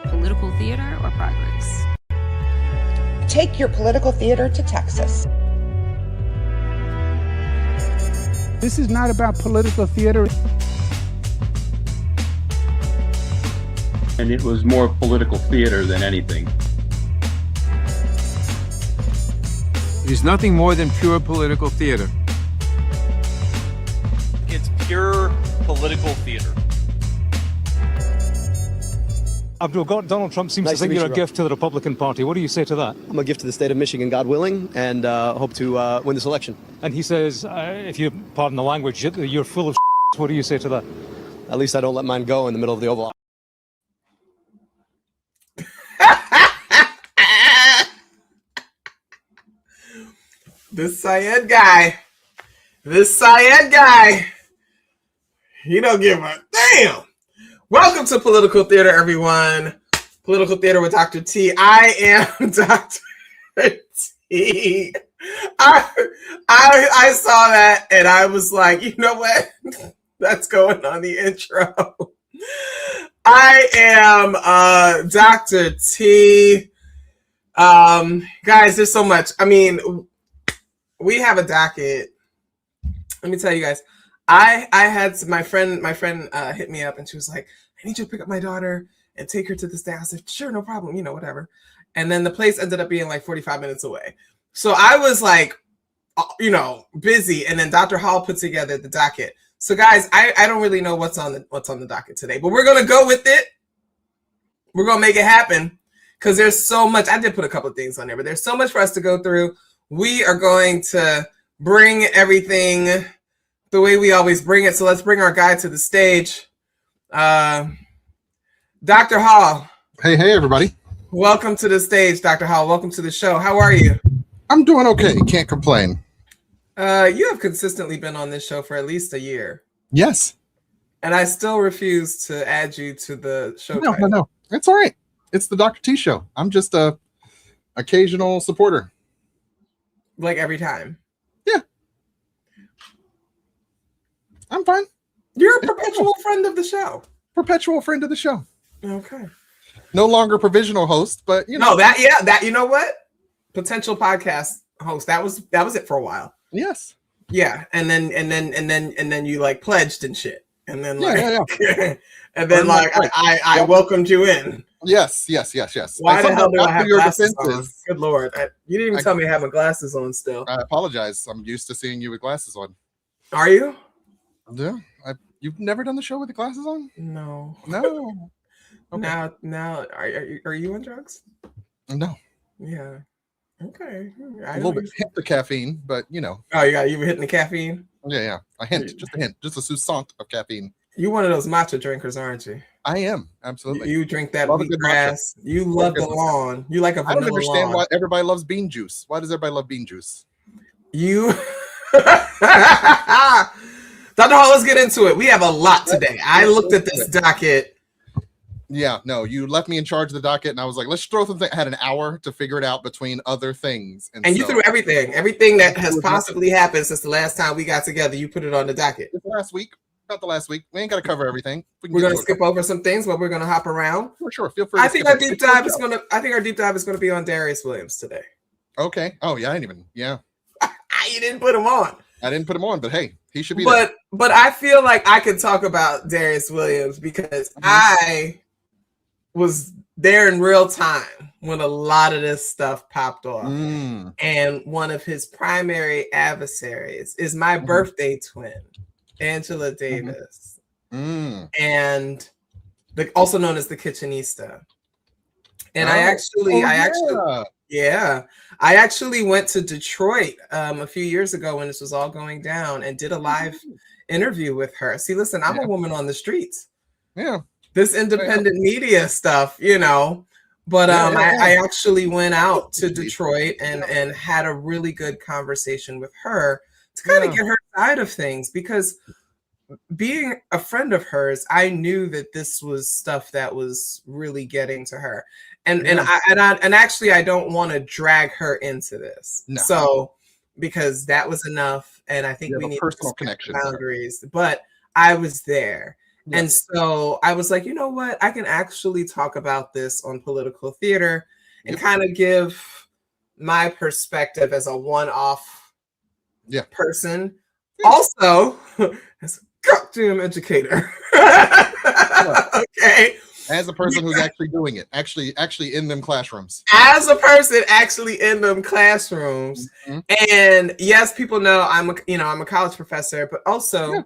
political theater or progress? Take your political theater to Texas. This is not about political theater. And it was more political theater than anything. It is nothing more than pure political theater. It's pure political theater. Abdul, Donald Trump seems to think you're a gift to the Republican Party. What do you say to that? I'm a gift to the state of Michigan, God willing, and hope to win this election. And he says, if you pardon the language, you're full of What do you say to that? At least I don't let mine go in the middle of the Oval Office. This Syed guy, he don't give a damn. Welcome to Political Theater, everyone. Political Theater with Dr. T. I am Dr. T. I saw that and I was like, you know what? That's going on the intro. I am Dr. T. Guys, there's so much. I mean, we have a docket. Let me tell you guys. I had my friend hit me up and she was like, I need you to pick up my daughter and take her to this day. I said, sure, no problem, whatever. And then the place ended up being like 45 minutes away. So I was like, busy. And then Dr. Hall put together the docket. So guys, I don't really know what's on the docket today, but we're gonna go with it. We're gonna make it happen because there's so much. I did put a couple of things on there, but there's so much for us to go through. We are going to bring everything the way we always bring it. So let's bring our guy to the stage. Dr. Hall. Hey, everybody. Welcome to the stage, Dr. Hall. Welcome to the show. How are you? I'm doing okay. Can't complain. You have consistently been on this show for at least a year. Yes. And I still refuse to add you to the show. No. It's all right. It's the Dr. T show. I'm just a occasional supporter. Like every time. Yeah. I'm fine. You're a perpetual friend of the show. Perpetual friend of the show. Okay. No longer provisional host, but No, that you know what? Potential podcast host. That was it for a while. Yes. Yeah. And then you like pledged and shit. And then like yeah. and then like I welcomed you in. Yes. Why the hell do I have glasses on? Defenses. Good Lord. You didn't even tell me I have my glasses on still. I apologize. I'm used to seeing you with glasses on. Are you? Yeah. You've never done the show with the glasses on? No. Okay. Now are you on drugs? No. Yeah. Okay. A little bit hint the caffeine, but Oh, you were hitting the caffeine? Yeah. A hint, just a sousant of caffeine. You're one of those matcha drinkers, aren't you? I am, absolutely. You drink that wheatgrass. You love the lawn. You like a vanilla I don't understand lawn. why everybody loves bean juice. Why does everybody love bean juice? You Dr. Hall, let's get into it. We have a lot today. I looked at this docket. Yeah, no, you left me in charge of the docket, and I was like, let's throw something. I had an hour to figure it out between other things. And you threw everything that has possibly happened since the last time we got together. You put it on the docket. About the last week. We ain't got to cover everything. We're going to skip over some things, but we're going to hop around. For sure. Feel free. I think our deep dive is going to be on Darius Williams today. Okay. Oh yeah, You didn't put him on. I didn't put him on, but hey, he should be there. But I feel like I can talk about Darius Williams because I was there in real time when a lot of this stuff popped off. And one of his primary adversaries is my birthday twin, Angela Davis, and also known as the Kitchenista. And I actually went to Detroit a few years ago when this was all going down and did a live interview with her. See, listen, I'm a woman on the streets. Yeah. This independent media stuff, But I actually went out to Detroit and had a really good conversation with her to kind of get her side of things, because being a friend of hers, I knew that this was stuff that was really getting to her. And actually I don't want to drag her into this. No. So because that was enough, and I think we need personal connection boundaries. But I was there. Yeah. And so I was like, you know what? I can actually talk about this on political theater and kind of give my perspective as a one-off person. Also, as a goddamn educator. Okay. As a person who's actually doing it, actually in them classrooms. As a person actually in them classrooms. And yes, people know I'm a college professor, but also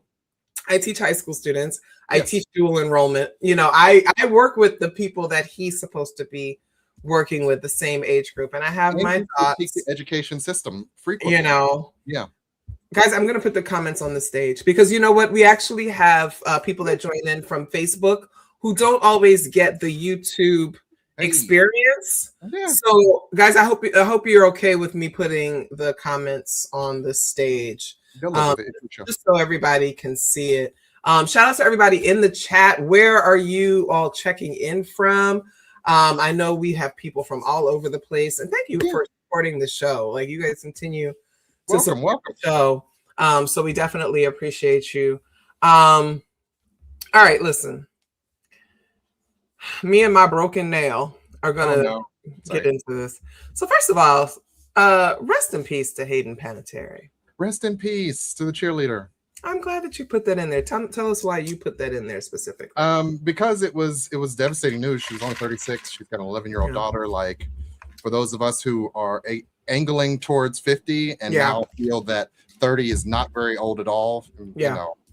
I teach high school students. I teach dual enrollment. I work with the people that he's supposed to be working with, the same age group. And I have my thoughts. The education system frequently. Yeah. Guys, I'm going to put the comments on the stage because you know what? We actually have people that join in from Facebook who don't always get the YouTube experience. So, guys, I hope you're okay with me putting the comments on the stage, just so everybody can see it. Shout out to everybody in the chat. Where are you all checking in from? I know we have people from all over the place, and thank you for supporting the show. Like, you guys continue to support the show. So we definitely appreciate you. All right, listen. Me and my broken nail are gonna get into this. So first of all, rest in peace to Hayden Panettiere. Rest in peace to the cheerleader. I'm glad that you put that in there. Tell us why you put that in there specifically. Because it was devastating news. She was only 36. She's got an 11-year-old daughter. Like, for those of us who are angling towards 50 and now feel that 30 is not very old at all,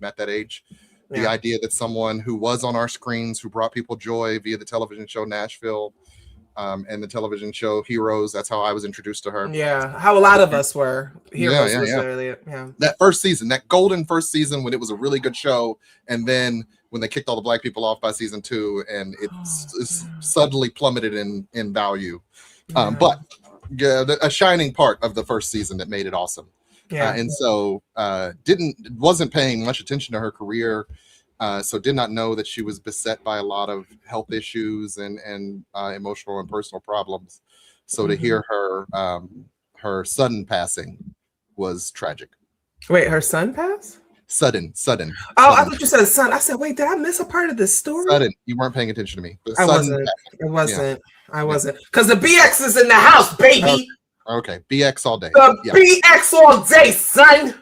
at that age. The idea that someone who was on our screens, who brought people joy via the television show Nashville and the television show Heroes, that's how I was introduced to her. Yeah, how a lot of us were. Heroes was earlier. That first season, that golden first season when it was a really good show, and then when they kicked all the black people off by season 2, and it suddenly plummeted in value. But a shining part of the first season that made it awesome. And so wasn't paying much attention to her career, so did not know that she was beset by a lot of health issues and emotional and personal problems. So to hear her sudden passing was tragic. Wait, her son passed? Sudden. Oh, I thought you said son. I said, wait, did I miss a part of this story? Sudden. You weren't paying attention to me. I wasn't. Because the BX is in the house, baby. Okay, BX all day. BX all day, son.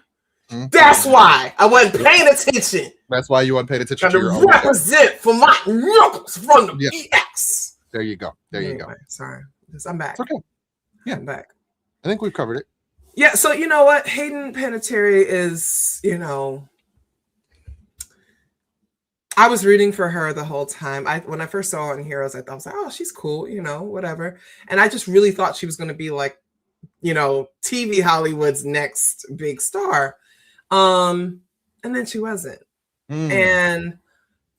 That's why I wasn't paying attention. That's why you weren't paying attention to your own. Represent for my knuckles from the BX. There you go. Sorry, I'm back. It's okay. Yeah, I'm back. I think we've covered it. Yeah. So you know what, Hayden Panettiere is. I was rooting for her the whole time. When I first saw her in Heroes, I was like, oh, she's cool, whatever. And I just really thought she was going to be like, TV Hollywood's next big star. And then she wasn't. And,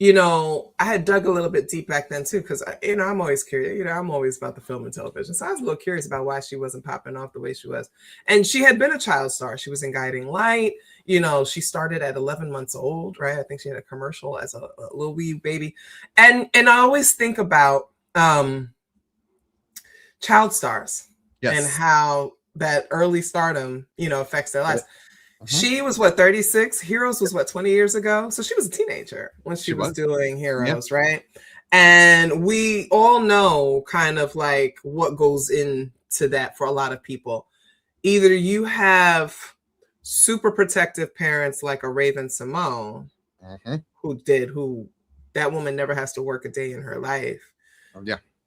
I had dug a little bit deep back then too, because, I'm always curious, I'm always about the film and television. So I was a little curious about why she wasn't popping off the way she was. And she had been a child star. She was in Guiding Light. She started at 11 months old, right? I think she had a commercial as a little wee baby. And I always think about child stars and how that early stardom, affects their lives. She was 36? Heroes was 20 years ago? So she was a teenager when she was doing Heroes, right? And we all know kind of like what goes into that for a lot of people. Either you have super protective parents like a Raven Simone, who that woman never has to work a day in her life.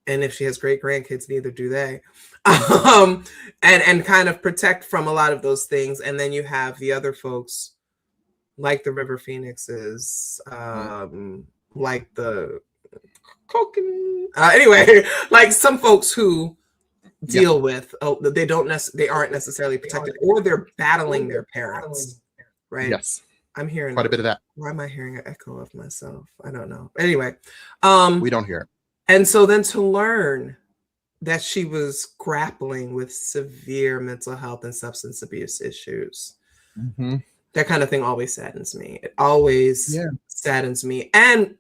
And if she has great grandkids, neither do they. And kind of protect from a lot of those things. And then you have the other folks like the River Phoenixes, like the anyway, like some folks who deal with they aren't necessarily protected, or they're battling their parents, right? Yes, I'm hearing quite a bit of that. Why am I hearing an echo of myself? I don't know. Anyway, we don't hear it. And so then to learn that she was grappling with severe mental health and substance abuse issues, that kind of thing always saddens me. It always saddens me, and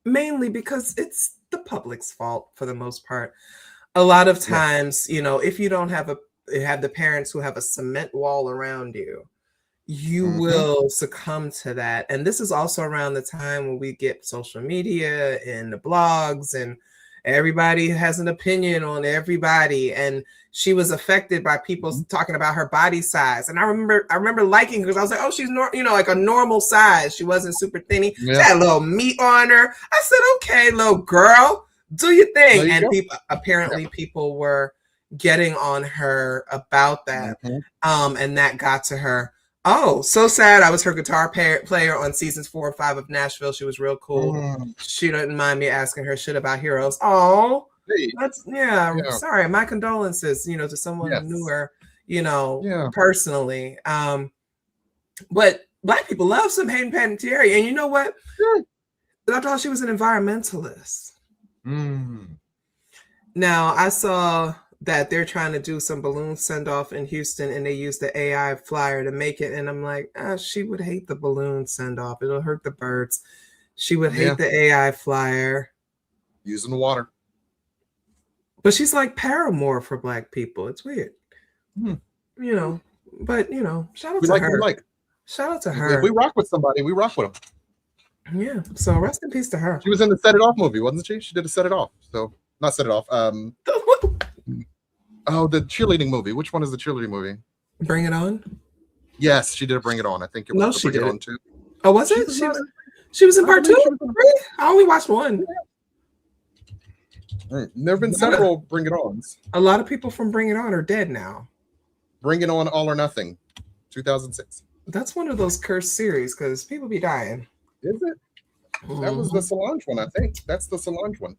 mainly because it's the public's fault for the most part. A lot of times, if you don't have the parents who have a cement wall around you, you will succumb to that. And this is also around the time when we get social media and the blogs, and everybody has an opinion on everybody. And she was affected by people talking about her body size. And I remember liking her because I was like, oh, she's like a normal size. She wasn't super thinny. She had a little meat on her. I said, okay, little girl, do your thing. And people were getting on her about that. And that got to her. Oh, so sad. I was her guitar player on seasons 4 and 5 of Nashville. She was real cool. She didn't mind me asking her shit about heroes. Oh, that's sorry. My condolences, to someone who knew her, personally. But Black people love some Hayden Panettiere. And you know what? I thought she was an environmentalist. Now, I saw that they're trying to do some balloon send-off in Houston, and they use the AI flyer to make it. And I'm like, she would hate the balloon send-off. It'll hurt the birds. She would hate the AI flyer. Using the water. But she's like Paramore for Black people. It's weird. But, shout out to her. Shout out to her. If we rock with somebody, we rock with them. Yeah. So rest in peace to her. She was in the Set It Off movie, wasn't she? She did a Set It Off. So, not Set It Off. The cheerleading movie. Which one is the cheerleading movie? Bring It On? Yes, she did Bring It On. I think it was Bring It On too. Oh, was it? She was in part 2? I only watched 1. There have been several Bring It Ons. A lot of people from Bring It On are dead now. Bring It On, All or Nothing, 2006. That's one of those cursed series because people be dying. Is it? That was the Solange one, I think. That's the Solange one.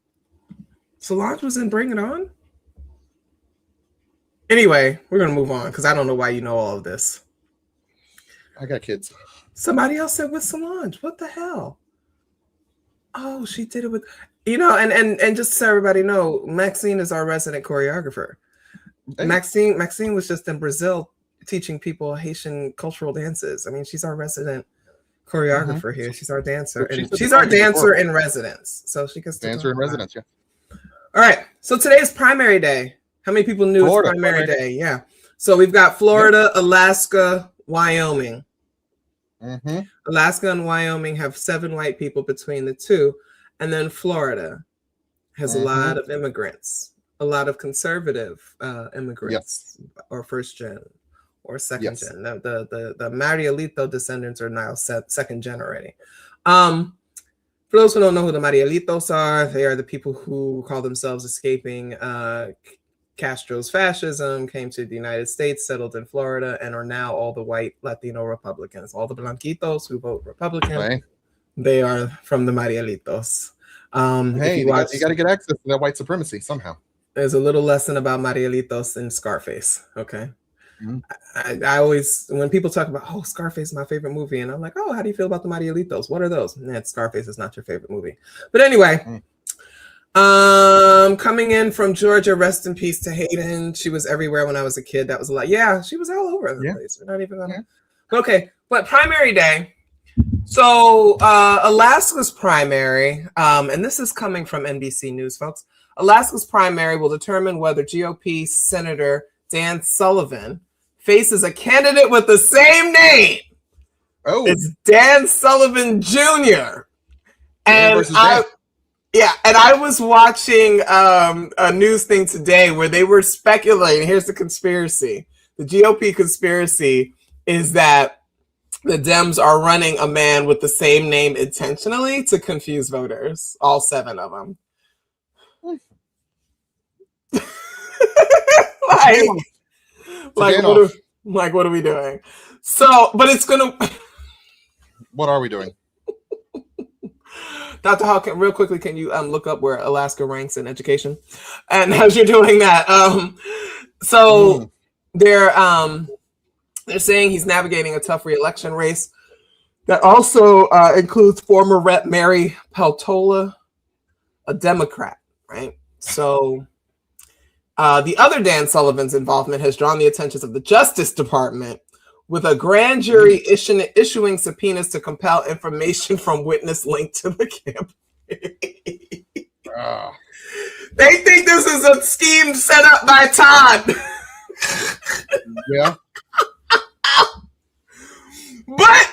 Solange was in Bring It On? Anyway, we're going to move on because I don't know why you know all of this. I got kids. Somebody else said with Solange. What the hell? Oh, she did it with... and just so everybody know, Maxine is our resident choreographer. Hey. Maxine was just in Brazil teaching people Haitian cultural dances. I mean, she's our resident choreographer here. She's our dancer. She's our dancer in residence. So she gets to dancer in residence, yeah. All right. So today is primary day. How many people knew it's primary day? Yeah. So we've got Florida, Alaska, Wyoming. Alaska and Wyoming have 7 white people between the two. And then Florida has a lot of immigrants, a lot of conservative immigrants, or first gen or second gen. The Marielito descendants are now second gen already. For those who don't know who the Marielitos are, they are the people who call themselves escaping Castro's fascism, came to the United States, settled in Florida, and are now all the white Latino Republicans. All the Blanquitos who vote Republican. Right. They are from the Marielitos. Hey, you got to get access to that white supremacy somehow. There's a little lesson about Marielitos in Scarface. Okay. I always, when people talk about, Scarface is my favorite movie, and I'm like, how do you feel about the Marielitos? What are those? Scarface is not your favorite movie. But anyway, coming in from Georgia, rest in peace to Hayden. She was everywhere when I was a kid. That was a lot. Yeah, she was all over the place. We're not even gonna. Okay, but primary day. So Alaska's primary, and this is coming from NBC News, folks. Alaska's primary will determine whether GOP Senator Dan Sullivan faces a candidate with the same name. It's Dan Sullivan Jr. And I was watching a news thing today where they were speculating. Here's the conspiracy. The GOP conspiracy is that the Dems are running a man with the same name intentionally to confuse voters, all 7 of them. What are we doing? So, but it's gonna. What are we doing? Dr. Hawk, real quickly, can you look up where Alaska ranks in education? And as you're doing that, they're saying he's navigating a tough re-election race that also includes former Rep. Mary Peltola, a Democrat, right? So the other Dan Sullivan's involvement has drawn the attention of the Justice Department, with a grand jury issuing subpoenas to compel information from witness linked to the campaign. They think this is a scheme set up by Todd. Yeah. But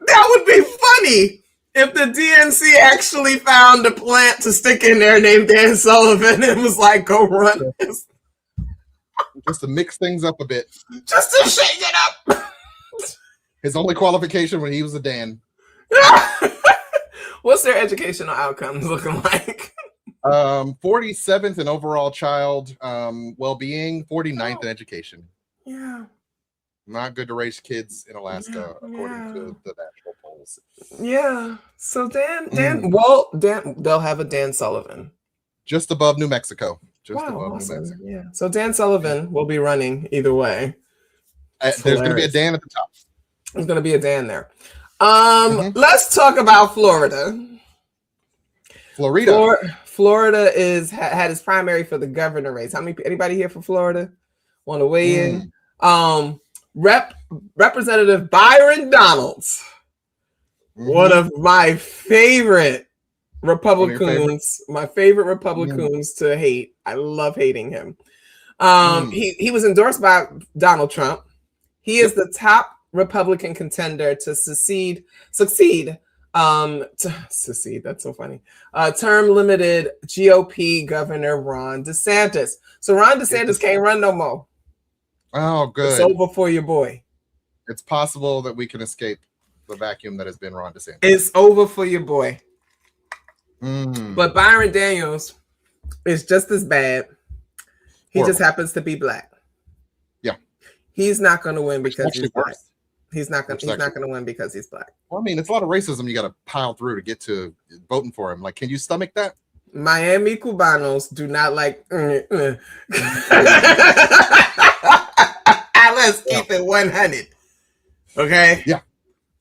that would be funny if the DNC actually found a plant to stick in there named Dan Sullivan and was like, go run this. Just to mix things up a bit. Just to shake it up. His only qualification when he was a Dan. What's their educational outcomes looking like? 47th in overall child well-being, 49th in education. Yeah. Not good to raise kids in Alaska, according to the national polls. Yeah. So Dan, they'll have a Dan Sullivan. Just above New Mexico. Awesome. Yeah. So Dan Sullivan will be running either way. There's going to be a Dan at the top. There's going to be a Dan there. Let's talk about Florida. Florida had its primary for the governor race. Anybody here from Florida want to weigh in? Representative Byron Donalds, one of my favorite Republicans, to hate. I love hating him. He was endorsed by Donald Trump. He is the top Republican contender to succeed. That's so funny. Term limited GOP Governor Ron DeSantis. So Ron DeSantis can't run no more. Oh, good. It's over for your boy. It's possible that we can escape the vacuum that has been Ron DeSantis. It's over for your boy. But Byron Daniels is just as bad. He just happens to be black. Yeah. He's not going to win because he's black. He's not going to win because he's black. Well, I mean, it's a lot of racism you got to pile through to get to voting for him. Like, can you stomach that? Miami Cubanos do not like. Let's keep it 100. Okay. Yeah.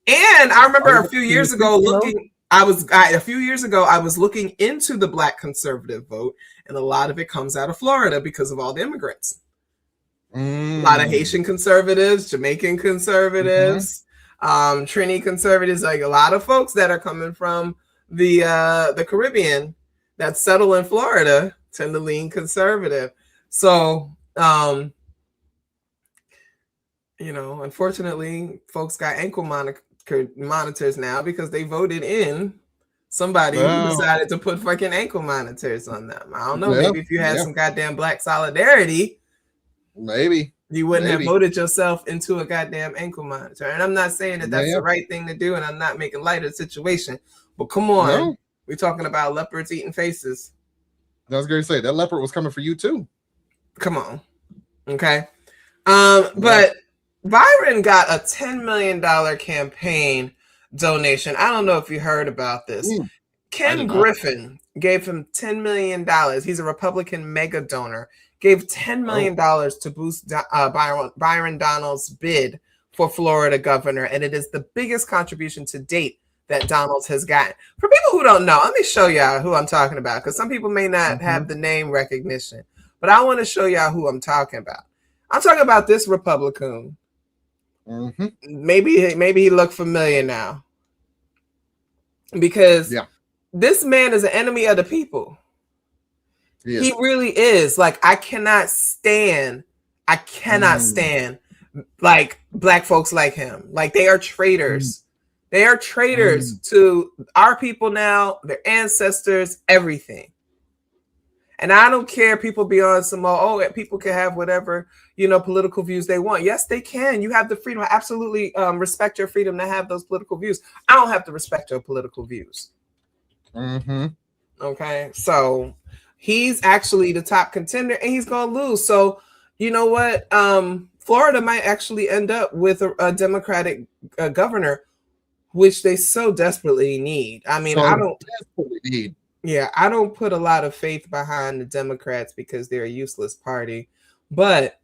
And I remember a few years ago I was looking into the black conservative vote, and a lot of it comes out of Florida because of all the immigrants. A lot of Haitian conservatives, Jamaican conservatives, Trini conservatives, like a lot of folks that are coming from the Caribbean that settle in Florida tend to lean conservative. So, unfortunately, folks got ankle monitors now because they voted in somebody who decided to put fucking ankle monitors on them. I don't know. Maybe if you had some goddamn black solidarity, maybe you wouldn't have voted yourself into a goddamn ankle monitor. And I'm not saying that that's the right thing to do, and I'm not making light of the situation. But come on, we're talking about leopards eating faces. I was going to say that leopard was coming for you too. Come on, okay. But Byron got a $10 million campaign donation. I don't know if you heard about this. Ken Griffin gave him $10 million. He's a Republican mega donor. Gave $10 million to boost Byron Donalds' bid for Florida governor, and it is the biggest contribution to date that Donalds has gotten. For people who don't know, let me show y'all who I'm talking about, because some people may not have the name recognition, but I want to show y'all who I'm talking about. I'm talking about this Republican. Maybe he looked familiar now, because this man is an enemy of the people. He really is. Like, I cannot stand like black folks like him. Like, they are traitors. They are traitors to our people now, their ancestors, everything. And I don't care people be on some, people can have whatever, political views they want. Yes, they can. You have the freedom. I absolutely respect your freedom to have those political views. I don't have to respect your political views. Okay, so he's actually the top contender, and he's going to lose. So, you know what? Florida might actually end up with a Democratic governor, which they so desperately need. I mean, I don't put a lot of faith behind the Democrats because they're a useless party, but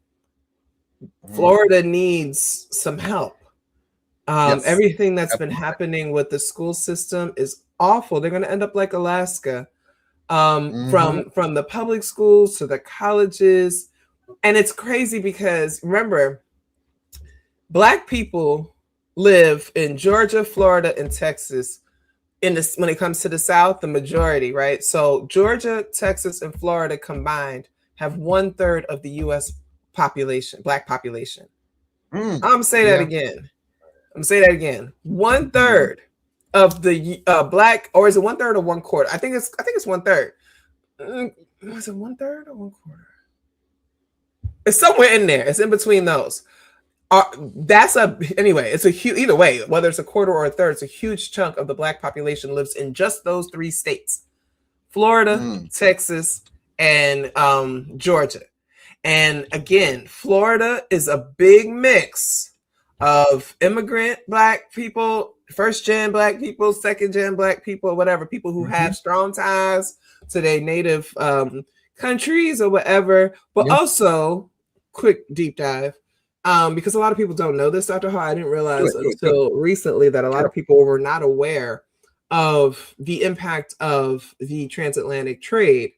Florida needs some help. Everything that's been happening with the school system is awful. They're going to end up like Alaska, from the public schools to the colleges. And it's crazy because, remember, Black people live in Georgia, Florida, and Texas. When it comes to the South, the majority, right? So Georgia, Texas, and Florida combined have 1/3 of the U.S. population, Black population. I'm gonna say that again. I'm gonna say that again. 1/3 of the black, or is it 1/3 or 1/4? I think it's 1/3. Was it 1/3 or 1/4? It's somewhere in there. It's in between those. It's a huge, either way, whether it's a quarter or a third, it's a huge chunk of the black population lives in just those 3 states: Florida, Texas, and Georgia. And again, Florida is a big mix of immigrant black people, first-gen black people, second-gen black people, whatever, people who have strong ties to their native countries or whatever, but also, quick deep dive, because a lot of people don't know this, Dr. Hall. I didn't realize until recently that a lot of people were not aware of the impact of the transatlantic trade.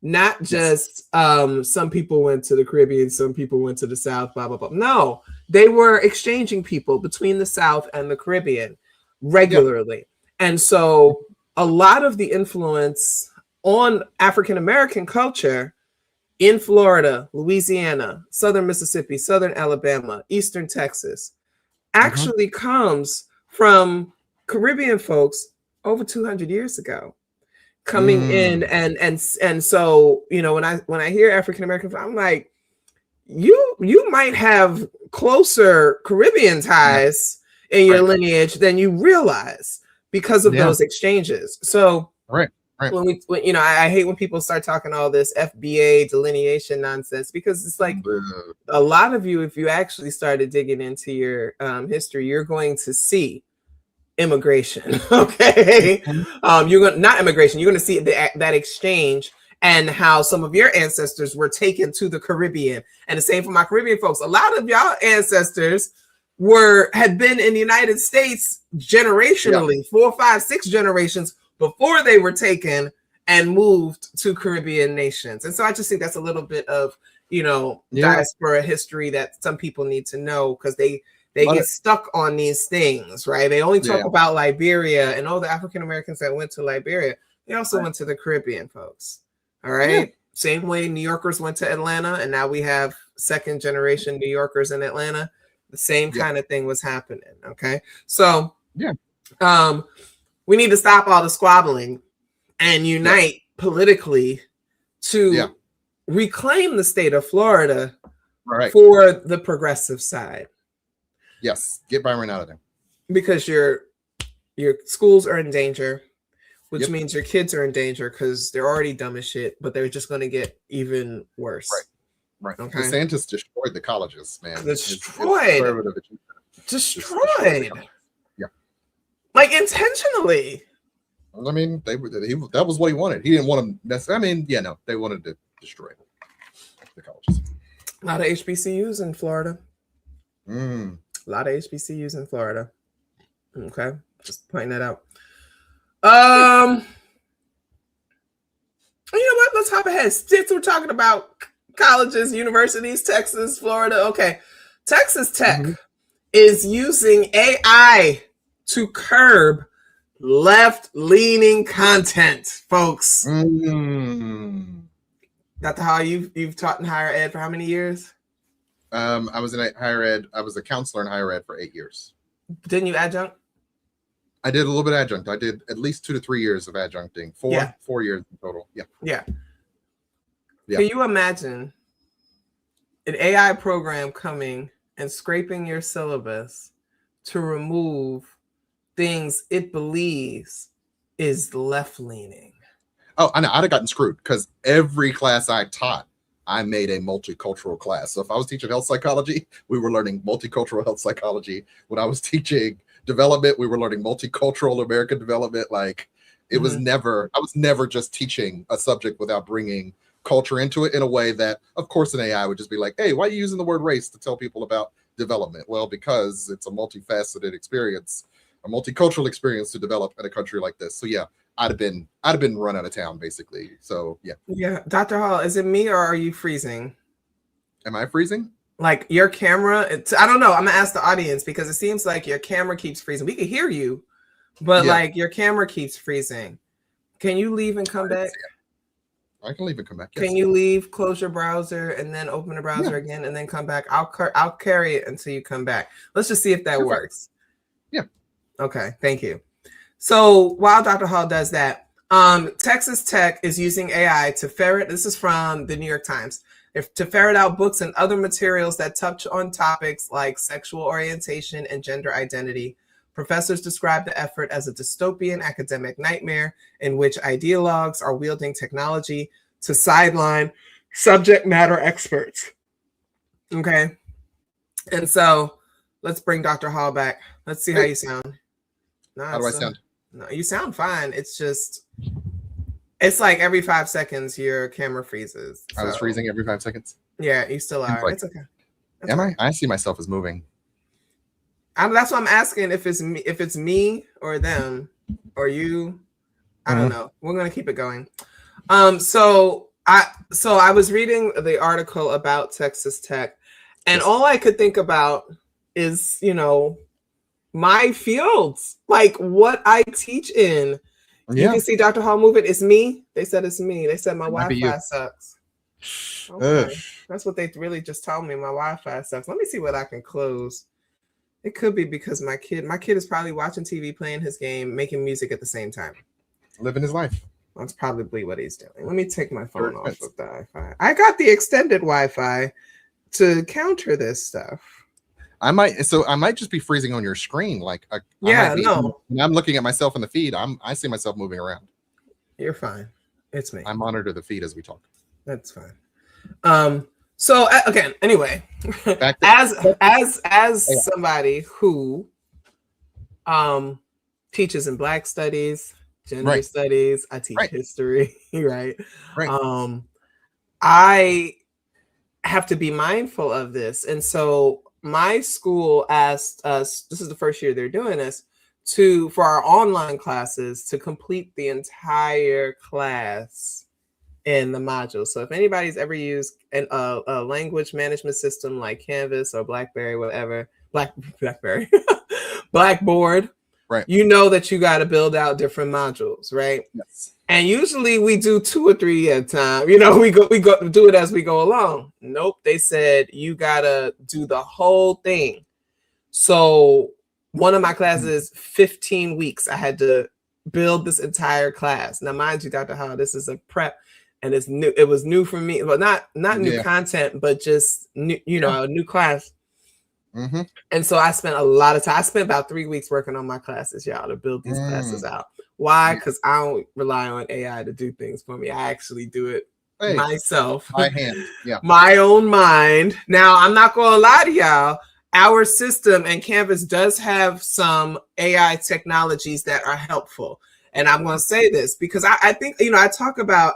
Not just some people went to the Caribbean, some people went to the South, blah, blah, blah. No, they were exchanging people between the South and the Caribbean regularly. And so a lot of the influence on African-American culture in Florida, Louisiana, Southern Mississippi, Southern Alabama, Eastern Texas actually comes from Caribbean folks over 200 years ago. Coming in and so, you know, when I hear African American, I'm like, you might have closer Caribbean ties in your lineage than you realize because of those exchanges. So when you know, I hate when people start talking all this FBA delineation nonsense, because it's like a lot of you, if you actually started digging into your history, you're going to see immigration. Okay. Not immigration, you're going to see that exchange and how some of your ancestors were taken to the Caribbean. And the same for my Caribbean folks. A lot of y'all ancestors had been in the United States generationally, 4, 5, 6 generations before they were taken and moved to Caribbean nations. And so I just think that's a little bit of, you know, diaspora history that some people need to know, because they get stuck on these things, right? They only talk about Liberia and all the African Americans that went to Liberia. They also went to the Caribbean, folks. All right. Same way New Yorkers went to Atlanta, and now we have second generation New Yorkers in Atlanta. The same kind of thing was happening. Okay. So we need to stop all the squabbling and unite politically to reclaim the state of Florida for the progressive side. Yes, get Byron out of there. Because your schools are in danger, which means your kids are in danger because they're already dumb as shit, but they're just going to get even worse. Right. Okay. DeSantis destroyed the colleges, man. Destroyed. Yeah. Like intentionally. I mean, that was what he wanted. He didn't want to they wanted to destroy the colleges. A lot of HBCUs in Florida. A lot of HBCUs in Florida. Okay, just pointing that out. You know what? Let's hop ahead. Since we're talking about colleges, universities, Texas, Florida. Okay, Texas Tech is using AI to curb left-leaning content, folks. Dr. Hall, you've taught in higher ed for how many years? I was in higher ed. I was a counselor in higher ed for 8 years. Didn't you adjunct? I did a little bit of adjunct. I did at least 2 to 3 years of adjuncting. 4 years in total. Yeah. Can you imagine an AI program coming and scraping your syllabus to remove things it believes is left-leaning? Oh, I know. I'd have gotten screwed because every class I taught, I made a multicultural class. So if I was teaching health psychology, we were learning multicultural health psychology. When I was teaching development, we were learning multicultural American development. Like it was never, I was never just teaching a subject without bringing culture into it in a way that, of course, an AI would just be like, hey, why are you using the word race to tell people about development? Well, because it's a multifaceted experience, a multicultural experience to develop in a country like this. So yeah, I'd have been run out of town basically. So yeah. Dr. Hall, is it me or are you freezing? Am I freezing? Like your camera? I don't know. I'm gonna ask the audience because it seems like your camera keeps freezing. We can hear you, but like your camera keeps freezing. Can you leave and come back? I can leave and come back. Can you leave, close your browser, and then open the browser again, and then come back? I'll carry it until you come back. Let's just see if that works. Yeah. Okay, thank you. So while Dr. Hall does that, Texas Tech is using AI to ferret, this is from the New York Times, to ferret out books and other materials that touch on topics like sexual orientation and gender identity. Professors describe the effort as a dystopian academic nightmare in which ideologues are wielding technology to sideline subject matter experts. Okay. And so let's bring Dr. Hall back. Let's see how you sound. No, How do I sound? No, you sound fine. It's just, it's like every 5 seconds your camera freezes. I was freezing every 5 seconds. Yeah, you still are. Like, it's okay. Am I? I see myself as moving. That's why I'm asking if it's me or them or you. I don't know. We're gonna keep it going. So I was reading the article about Texas Tech, and all I could think about is, my fields, like what I teach in. Yeah. You can see Dr. Hall moving. It's me. They said it's me. They said my Wi-Fi sucks. Okay. That's what they really just told me. My Wi-Fi sucks. Let me see what I can close. It could be because my kid is probably watching TV, playing his game, making music at the same time. Living his life. That's probably what he's doing. Let me take my phone off of the Wi-Fi. I got the extended Wi-Fi to counter this stuff. I might just be freezing on your screen. Like, no. When I'm looking at myself in the feed, I see myself moving around. You're fine. It's me. I monitor the feed as we talk. That's fine. So again, anyway, as somebody who teaches in Black studies, gender studies, I teach history, right? I have to be mindful of this. And so my school asked us, this is the first year they're doing this, for our online classes to complete the entire class in the module. So if anybody's ever used a language management system like Canvas or BlackBerry, whatever, BlackBerry, Blackboard, you know that you got to build out different modules, right? Yes. And usually we do 2 or 3 at a time. We go do it as we go along. Nope, they said you gotta do the whole thing. So one of my classes, 15 weeks, I had to build this entire class. Now, mind you, Dr. Hall, this is a prep. And it's new. It was new for me, but not new content, but just new, a new class. Mm-hmm. And so I spent a lot of time. I spent about 3 weeks working on my classes, y'all, to build these classes out. Why? Because I don't rely on AI to do things for me. I actually do it myself, by hand, my own mind. Now, I'm not going to lie to y'all. Our system and Canvas does have some AI technologies that are helpful. And I'm going to say this because I think, I talk about,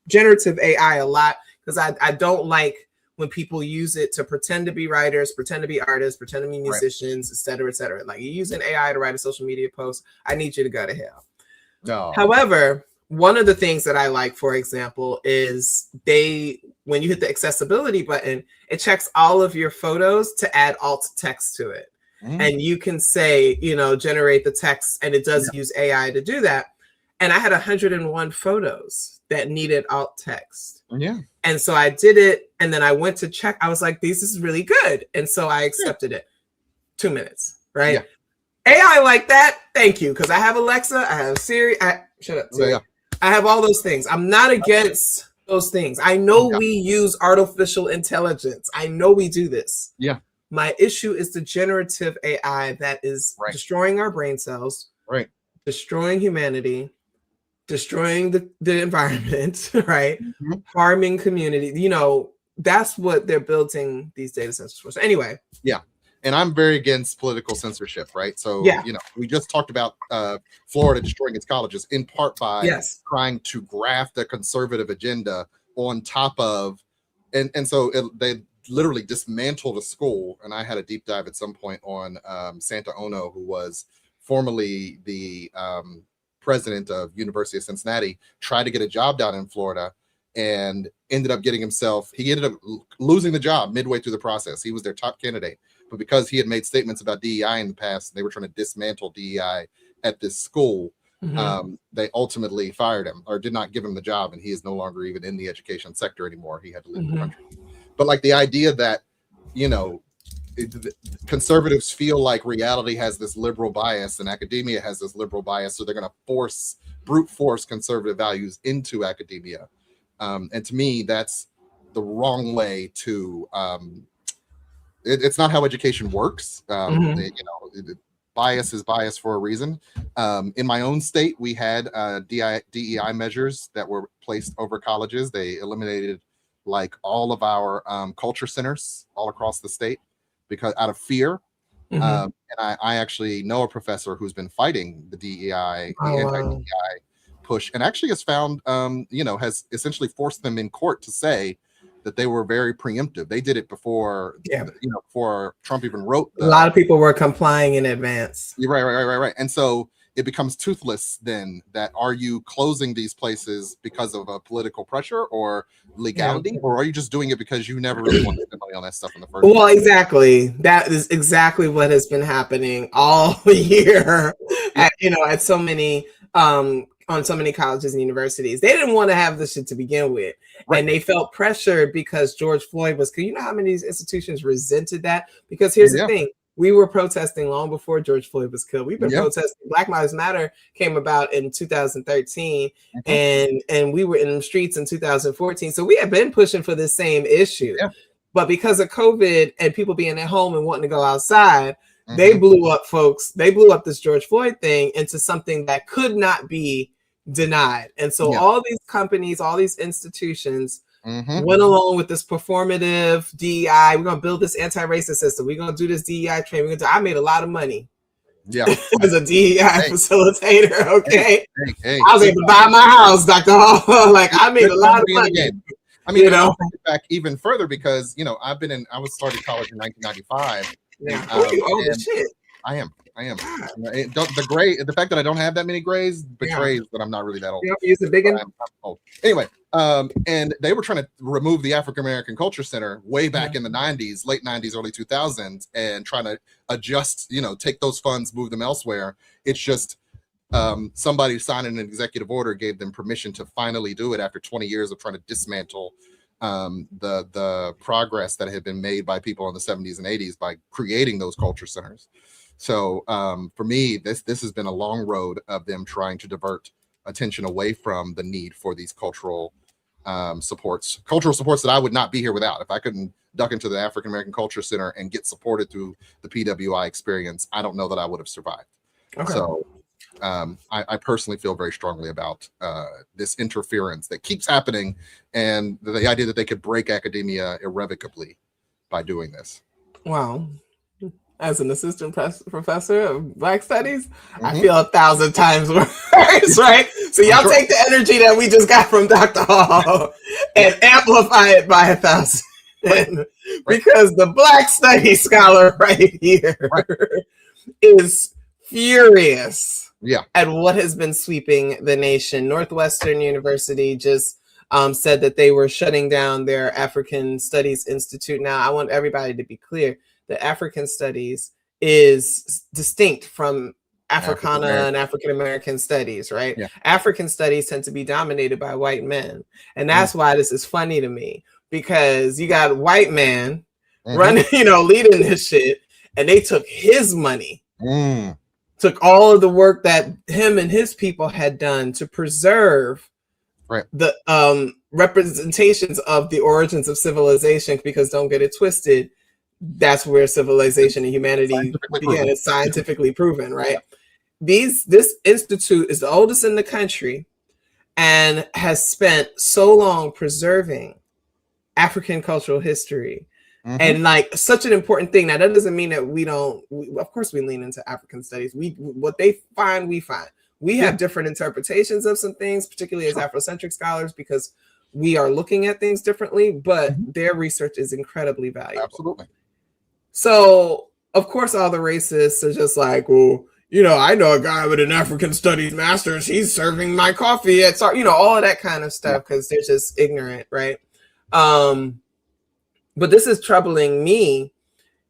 generative AI a lot because I don't like when people use it to pretend to be writers, pretend to be artists, pretend to be musicians, et cetera, et cetera. Like, you're using AI to write a social media post. I need you to go to hell. No. However, one of the things that I like, for example, is when you hit the accessibility button, it checks all of your photos to add alt text to it. And you can say, generate the text, and it does use AI to do that. And I had 101 photos that needed alt text. Yeah. And so I did it, and then I went to check. I was like, this is really good. And so I accepted it. 2 minutes, right? Yeah. AI like that, thank you. Because I have Alexa, I have Siri. Shut up, Siri. I have all those things. I'm not against those things. I know we use artificial intelligence. I know we do this. Yeah. My issue is the generative AI that is destroying our brain cells, destroying humanity, destroying the environment, right? Mm-hmm. Harming community. That's what they're building these data centers for. So anyway. Yeah. And I'm very against political censorship, right? So, we just talked about Florida destroying its colleges in part by trying to graft a conservative agenda on top of, and so they literally dismantled a school. And I had a deep dive at some point on Santa Ono, who was formerly the president of University of Cincinnati, tried to get a job down in Florida and ended up he ended up losing the job midway through the process. He was their top candidate, but because he had made statements about DEI in the past, they were trying to dismantle DEI at this school. They ultimately fired him or did not give him the job, and he is no longer even in the education sector anymore. He had to leave the country. But like the idea that, conservatives feel like reality has this liberal bias and academia has this liberal bias, so they're going to brute force conservative values into academia. And to me, that's the wrong way to. It's not how education works. Bias is bias for a reason. In my own state, we had DEI measures that were placed over colleges. They eliminated like all of our culture centers all across the state because out of fear. And I actually know a professor who's been fighting the DEI, the anti-DEI push, and actually has found, has essentially forced them in court to say that they were very preemptive. They did it before, before Trump even wrote. A lot of people were complying in advance. Right. And so it becomes toothless then that are you closing these places because of a political pressure or legality, or are you just doing it because you never really wanted to spend money on that stuff in the first place? Well, exactly. That is exactly what has been happening all year at so many on so many colleges and universities. They didn't want to have this shit to begin with. Right. And they felt pressured because George Floyd was, you know how many of these institutions resented that? Because here's the thing. We were protesting long before George Floyd was killed. We've been protesting. Black Lives Matter came about in 2013, and we were in the streets in 2014. So we have been pushing for this same issue. Yeah. But because of COVID and people being at home and wanting to go outside, they blew up, folks. They blew up this George Floyd thing into something that could not be denied. And so all these companies, all these institutions went along with this performative DEI. We're gonna build this anti-racist system. We're gonna do this DEI training. I made a lot of money. Yeah, as a DEI facilitator. Okay, I was able to buy my house, Dr. Hall. Like I made a lot of money. I mean, I'll take it back even further because I was started college in 1995. Yeah, you old as shit. I am. The fact that I don't have that many grays betrays that I'm not really that old. Use the big one. I'm old. Anyway, and they were trying to remove the African American Culture Center way back in the 90s, late 90s, early 2000s, and trying to adjust, take those funds, move them elsewhere. It's just somebody signing an executive order gave them permission to finally do it after 20 years of trying to dismantle the progress that had been made by people in the 70s and 80s by creating those culture centers. So for me, this has been a long road of them trying to divert attention away from the need for these cultural supports that I would not be here without. If I couldn't duck into the African American Culture Center and get supported through the PWI experience, I don't know that I would have survived. Okay. So I personally feel very strongly about this interference that keeps happening and the idea that they could break academia irrevocably by doing this. Wow. As an assistant professor of Black Studies, I feel 1,000 times worse, right? So y'all take the energy that we just got from Dr. Hall and amplify it by 1,000. Because the Black Studies scholar right here is furious at what has been sweeping the nation. Northwestern University just said that they were shutting down their African Studies Institute. Now, I want everybody to be clear. The African studies is distinct from Africana and African American studies, right? Yeah. African studies tend to be dominated by white men. And that's why this is funny to me, because you got a white man running, leading this shit, and they took his money, took all of the work that him and his people had done to preserve the representations of the origins of civilization, because don't get it twisted, that's where civilization and humanity began. It's scientifically proven, right? This institute is the oldest in the country and has spent so long preserving African cultural history and like such an important thing. Now that doesn't mean that of course we lean into African studies. What they find, we find. We have different interpretations of some things, particularly as Afrocentric scholars, because we are looking at things differently, but their research is incredibly valuable. Absolutely. So, of course, all the racists are just like, well, I know a guy with an African studies master's. He's serving my coffee at, all of that kind of stuff because they're just ignorant, right? But this is troubling me,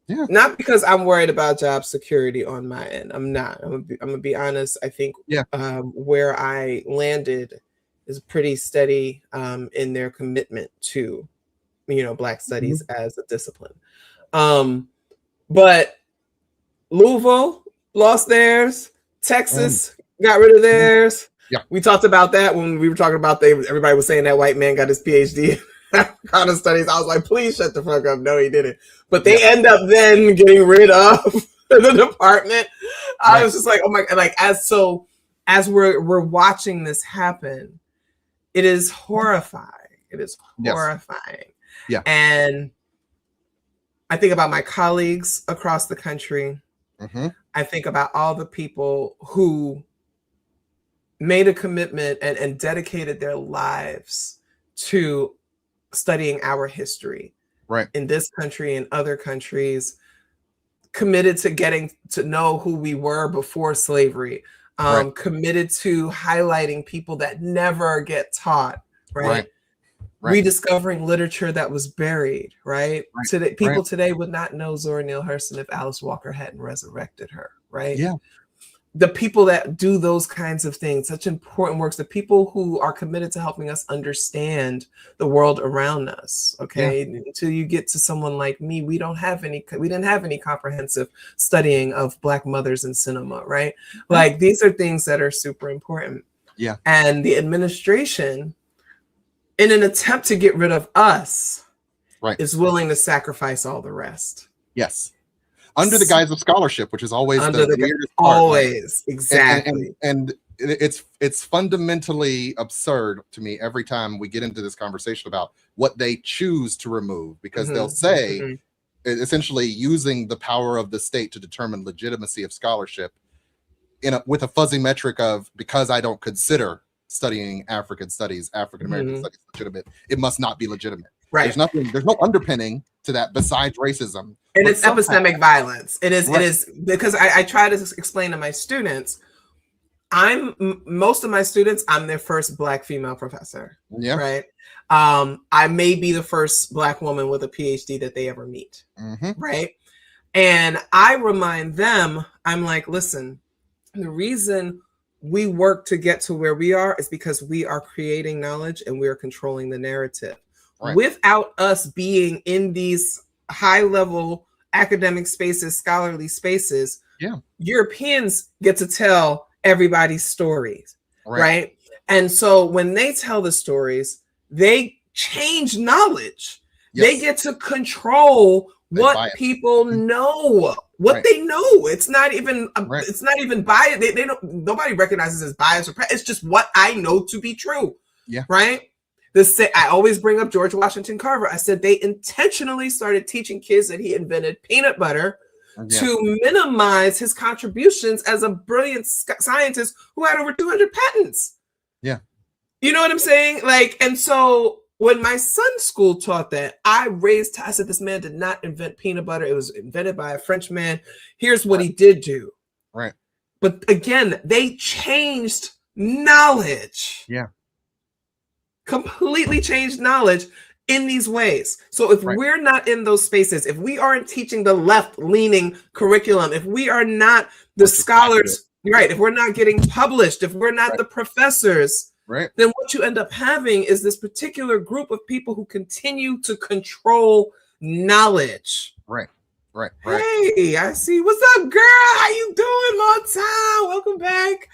not because I'm worried about job security on my end. I'm not. I'm gonna be honest. I think where I landed is pretty steady in their commitment to, Black studies as a discipline. But Louisville lost theirs. Texas got rid of theirs. Yeah. We talked about that when we were talking about everybody was saying that white man got his PhD in Africana studies. I was like, please shut the fuck up. No, he didn't. But they end up then getting rid of the department. I was just like, oh my, like as we're watching this happen, it is horrifying. It is horrifying. Yeah. And I think about my colleagues across the country. I think about all the people who made a commitment and dedicated their lives to studying our history in this country and other countries, committed to getting to know who we were before slavery, committed to highlighting people that never get taught, rediscovering literature that was buried, Today, people today would not know Zora Neale Hurston if Alice Walker hadn't resurrected her, The people that do those kinds of things, such important works, the people who are committed to helping us understand the world around us. Until you get to someone like me, we didn't have any comprehensive studying of Black mothers in cinema, Like these are things that are super important. And the administration, in an attempt to get rid of us, is willing to sacrifice all the rest. Yes. Under the guise of scholarship, which is always the weirdest part. Always, exactly. And it's fundamentally absurd to me every time we get into this conversation about what they choose to remove, because they'll say, essentially using the power of the state to determine legitimacy of scholarship with a fuzzy metric of, because I don't consider studying African American studies legitimate, it must not be legitimate. There's no underpinning to that besides racism. And it's epistemic violence. It is because I try to explain to my students, most of my students, I'm their first Black female professor. I may be the first Black woman with a PhD that they ever meet. And I remind them, I'm like, listen, the reason we work to get to where we are is because we are creating knowledge and we are controlling the narrative. Without us being in these high-level academic spaces, scholarly spaces, Europeans get to tell everybody's stories, And so when they tell the stories, they change knowledge. They get to control what people know, what they know. It's not even bias. They don't. Nobody recognizes as bias or it's just what I know to be true. I always bring up George Washington Carver. I said they intentionally started teaching kids that he invented peanut butter to minimize his contributions as a brilliant scientist who had over 200 patents. You know what I'm saying? And so when my son's school taught that, I said, this man did not invent peanut butter. It was invented by a French man. Here's what he did do. But again, they changed knowledge. Completely changed knowledge in these ways. So if we're not in those spaces, if we aren't teaching the left-leaning curriculum, if we are not the scholars, if we're not getting published, if we're not the professors, then what you end up having is this particular group of people who continue to control knowledge. Hey, I see. What's up, girl? How you doing? Long time. Welcome back.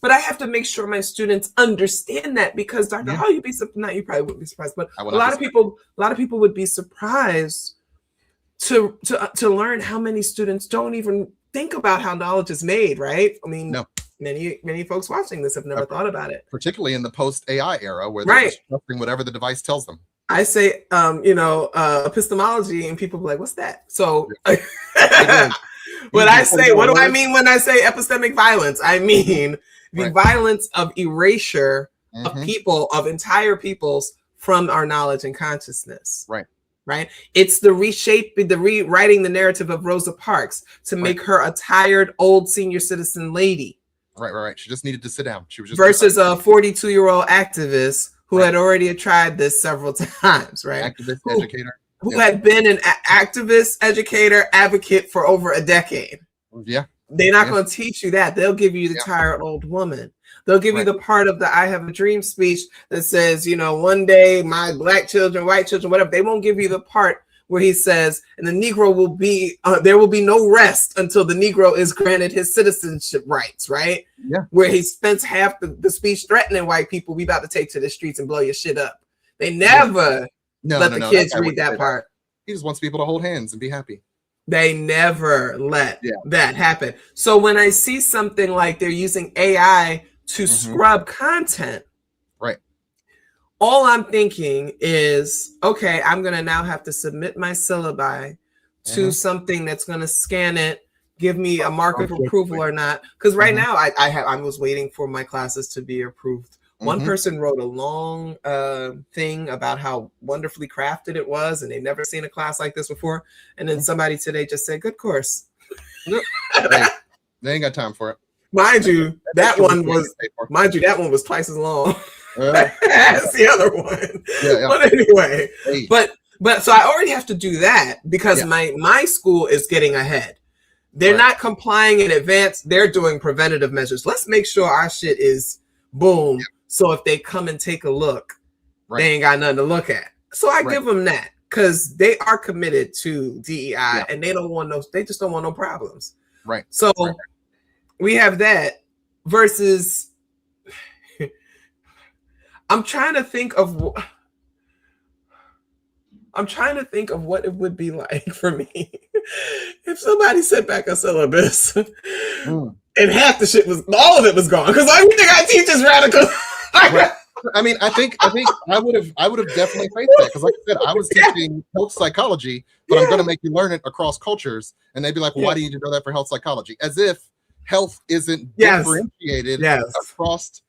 I have to make sure my students understand that, because Dr. Hall, you probably wouldn't be surprised, but a lot of people would be surprised to learn how many students don't even think about how knowledge is made, I mean, many folks watching this have never thought about it. Particularly in the post-AI era where they're just trusting whatever the device tells them. I say, epistemology, and people be like, what's that? So what do I mean when I say epistemic violence? I mean the violence of erasure of people, of entire peoples from our knowledge and consciousness. It's the rewriting the narrative of Rosa Parks to make her a tired old senior citizen lady. She just needed to sit down. She was just versus a 42-year-old activist who had already tried this several times. Activist, educator. Who had been an activist, educator, advocate for over a decade. They're not going to teach you that. They'll give you the tired old woman. They'll give you the part of the I Have a Dream speech that says, one day my black children, white children, whatever. They won't give you the part where he says, and the Negro will be, there will be no rest until the Negro is granted his citizenship rights, right? Yeah. Where he spends half the speech threatening white people, we about to take to the streets and blow your shit up. They never let the kids read that part. He just wants people to hold hands and be happy. They never let that happen. So when I see something like they're using AI to scrub content, right? All I'm thinking is, okay, I'm going to now have to submit my syllabi to something that's going to scan it, give me a mark of approval or not. Because right now I was waiting for my classes to be approved. One person wrote a long thing about how wonderfully crafted it was, and they've never seen a class like this before. And then somebody today just said, good course. They ain't got time for it. Mind you, that one was twice as long as the other one. But anyway, but so I already have to do that because my school is getting ahead. They're not complying in advance. They're doing preventative measures. Let's make sure our shit is boom. So if they come and take a look, they ain't got nothing to look at. So I give them that because they are committed to DEI and they just don't want no problems. Right. So we have that versus I'm trying to think of what it would be like for me if somebody sent back a syllabus and half the shit all of it was gone because everything I teach is radical. I mean, I think I would have definitely faced that because, like I said, I was teaching health psychology, but I'm going to make you learn it across cultures, and they'd be like, well, "Why do you need to know that for health psychology?" As if health isn't differentiated across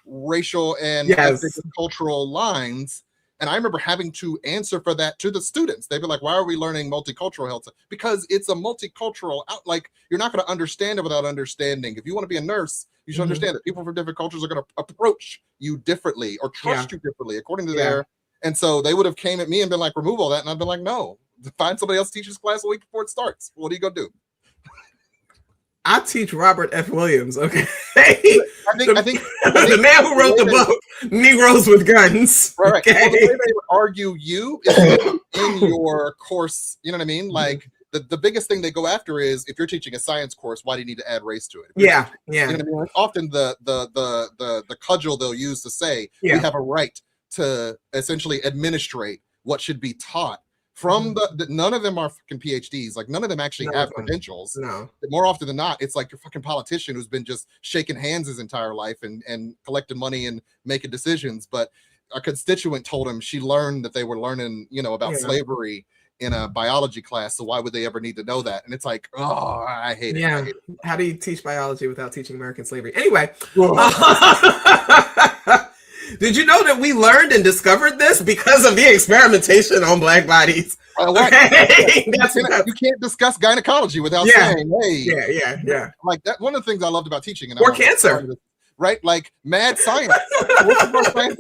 racial and ethnic and cultural lines. And I remember having to answer for that to the students. They'd be like, why are we learning multicultural health? Because it's a multicultural like you're not going to understand it without understanding. If you want to be a nurse, you should understand that people from different cultures are going to approach you differently or trust you differently according to their. And so they would have came at me and been like, remove all that. And I've been like, no, find somebody else to teach this class a week before it starts. What are you going to do? I teach Robert F. Williams, okay? I think the man who wrote the book, Negroes with Guns. Right. Okay? Well, the way they would argue you is in your course, you know what I mean? Like the biggest thing they go after is if you're teaching a science course, why do you need to add race to it? You know what I mean? Like, often the cudgel they'll use to say we have a right to essentially administrate what should be taught. From none of them are fucking PhDs. Like none of them actually have credentials. No. More often than not, it's like your fucking politician who's been just shaking hands his entire life and collecting money and making decisions. But a constituent told him she learned that they were learning, about slavery in a biology class. So why would they ever need to know that? And it's like, oh, I hate it. Yeah. How do you teach biology without teaching American slavery? Anyway. Did you know that we learned and discovered this because of the experimentation on black bodies? You can't discuss gynecology without saying, hey. Like that. One of the things I loved about teaching, or cancer, right? Like mad science.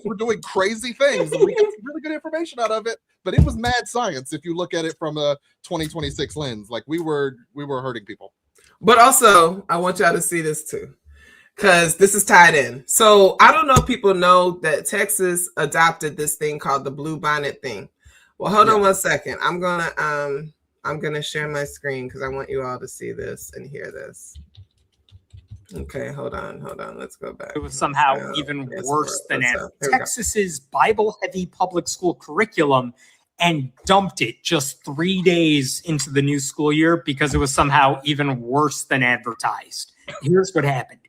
We're doing crazy things, and we get some really good information out of it. But it was mad science if you look at it from a 2026 lens. Like we were hurting people. But also, I want y'all to see this too. Because this is tied in. So I don't know if people know that Texas adopted this thing called the blue bonnet thing. Well, hold on 1 second. I'm gonna share my screen because I want you all to see this and hear this. Okay, hold on. Let's go back. It was somehow even worse than Texas's Bible-heavy public school curriculum and dumped it just 3 days into the new school year because it was somehow even worse than advertised. Here's what happened.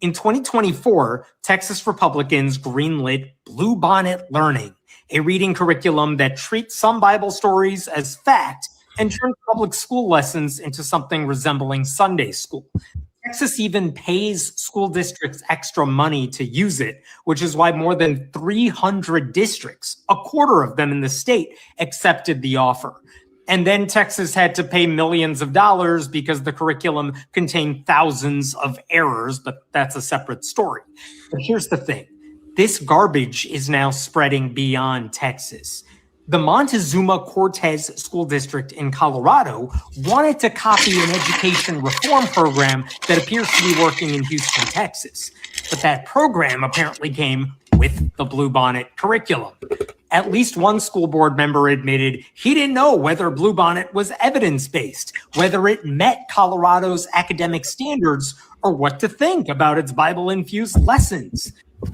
In 2024, Texas Republicans greenlit Bluebonnet Learning, a reading curriculum that treats some Bible stories as fact and turns public school lessons into something resembling Sunday school. Texas even pays school districts extra money to use it, which is why more than 300 districts, a quarter of them in the state, accepted the offer. And then Texas had to pay millions of dollars because the curriculum contained thousands of errors, but that's a separate story. But here's the thing. This garbage is now spreading beyond Texas. The Montezuma-Cortez School District in Colorado wanted to copy an education reform program that appears to be working in Houston, Texas. But that program apparently came with the Bluebonnet curriculum. At least one school board member admitted he didn't know whether Bluebonnet was evidence-based, whether it met Colorado's academic standards, or what to think about its Bible-infused lessons.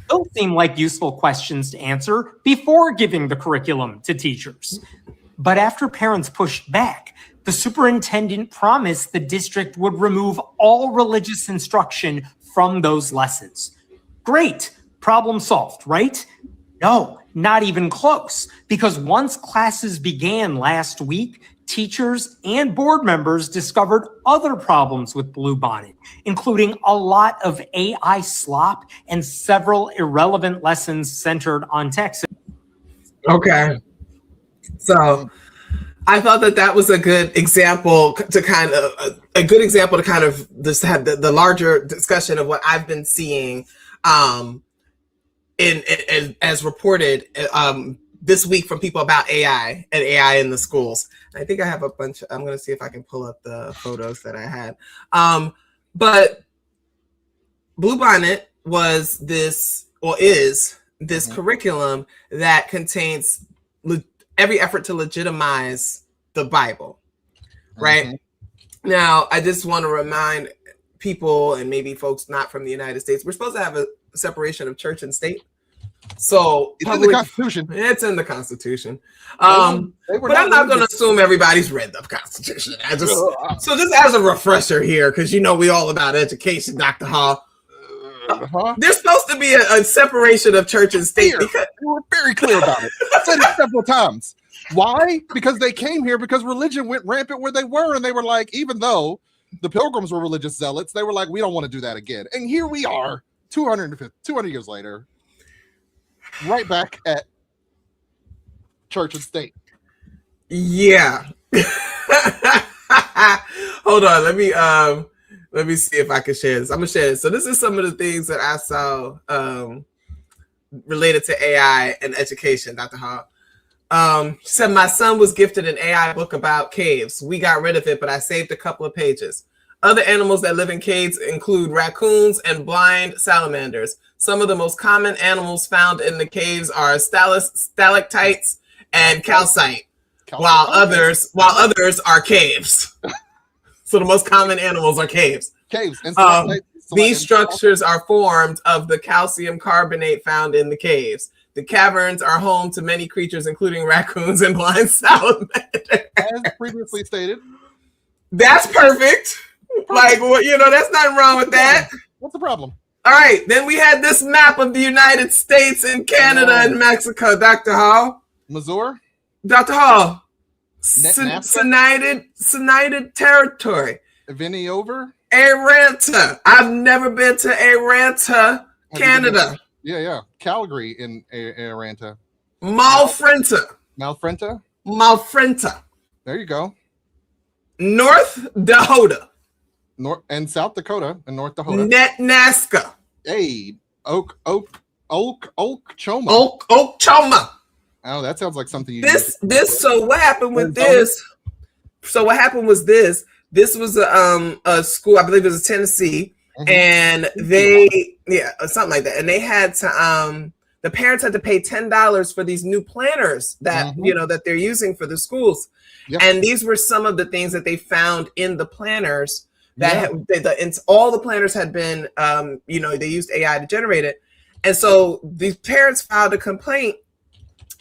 Those seem like useful questions to answer before giving the curriculum to teachers. But after parents pushed back, the superintendent promised the district would remove all religious instruction from those lessons. Great, problem solved, right? No, not even close, because once classes began last week, teachers and board members discovered other problems with Bluebonnet, including a lot of AI slop and several irrelevant lessons centered on Texas. Okay. So I thought that was a good example to kind of just have the larger discussion of what I've been seeing in as reported this week from people about AI and AI in the schools. I think I have a bunch. I'm going to see if I can pull up the photos that I had. But Bluebonnet was this, or is this curriculum that contains every effort to legitimize the Bible, right? Now, I just want to remind people, and maybe folks not from the United States, we're supposed to have a separation of church and state. So it's in the Constitution. It's in the Constitution. But I'm not going to assume everybody's read the Constitution. So just as a refresher here, because we all about education, Dr. Hall. There's supposed to be a separation of church and state. We were very clear about it. I said it several times. Why? Because they came here because religion went rampant where they were, and they were like, even though the Pilgrims were religious zealots, they were like, we don't want to do that again. And here we are, 200 years later, right back at church and state. Yeah. Hold on. Let me see if I can share this. I'm gonna share this. So this is some of the things that I saw related to AI and education, Dr. Hall. She said, my son was gifted an AI book about caves. We got rid of it, but I saved a couple of pages. Other animals that live in caves include raccoons and blind salamanders. Some of the most common animals found in the caves are stalactites and calcite, while others are caves. So the most common animals are caves. These structures are formed of the calcium carbonate found in the caves. The caverns are home to many creatures, including raccoons and blind salamanders. As previously stated. That's perfect. Like, well, that's nothing wrong with that. What's the problem? All right. Then we had this map of the United States and Canada and Mexico, Dr. Hall. Missouri? Dr. Hall. Cenited territory. Vinny over? Aranta. I've never been to Aranta, Canada. Yeah. Calgary in Aranta. Malfrenta. There you go. North Dakota. And South Dakota and North Dakota. Nebraska. Hey, Oklahoma. Oklahoma. Oh, that sounds like something you. So what happened with this? So what happened was this. This was a school, I believe it was Tennessee, and something like that. And they had to the parents had to pay $10 for these new planners that that they're using for the schools. Yep. And these were some of the things that they found in the planners that all the planners had been they used AI to generate it. And so these parents filed a complaint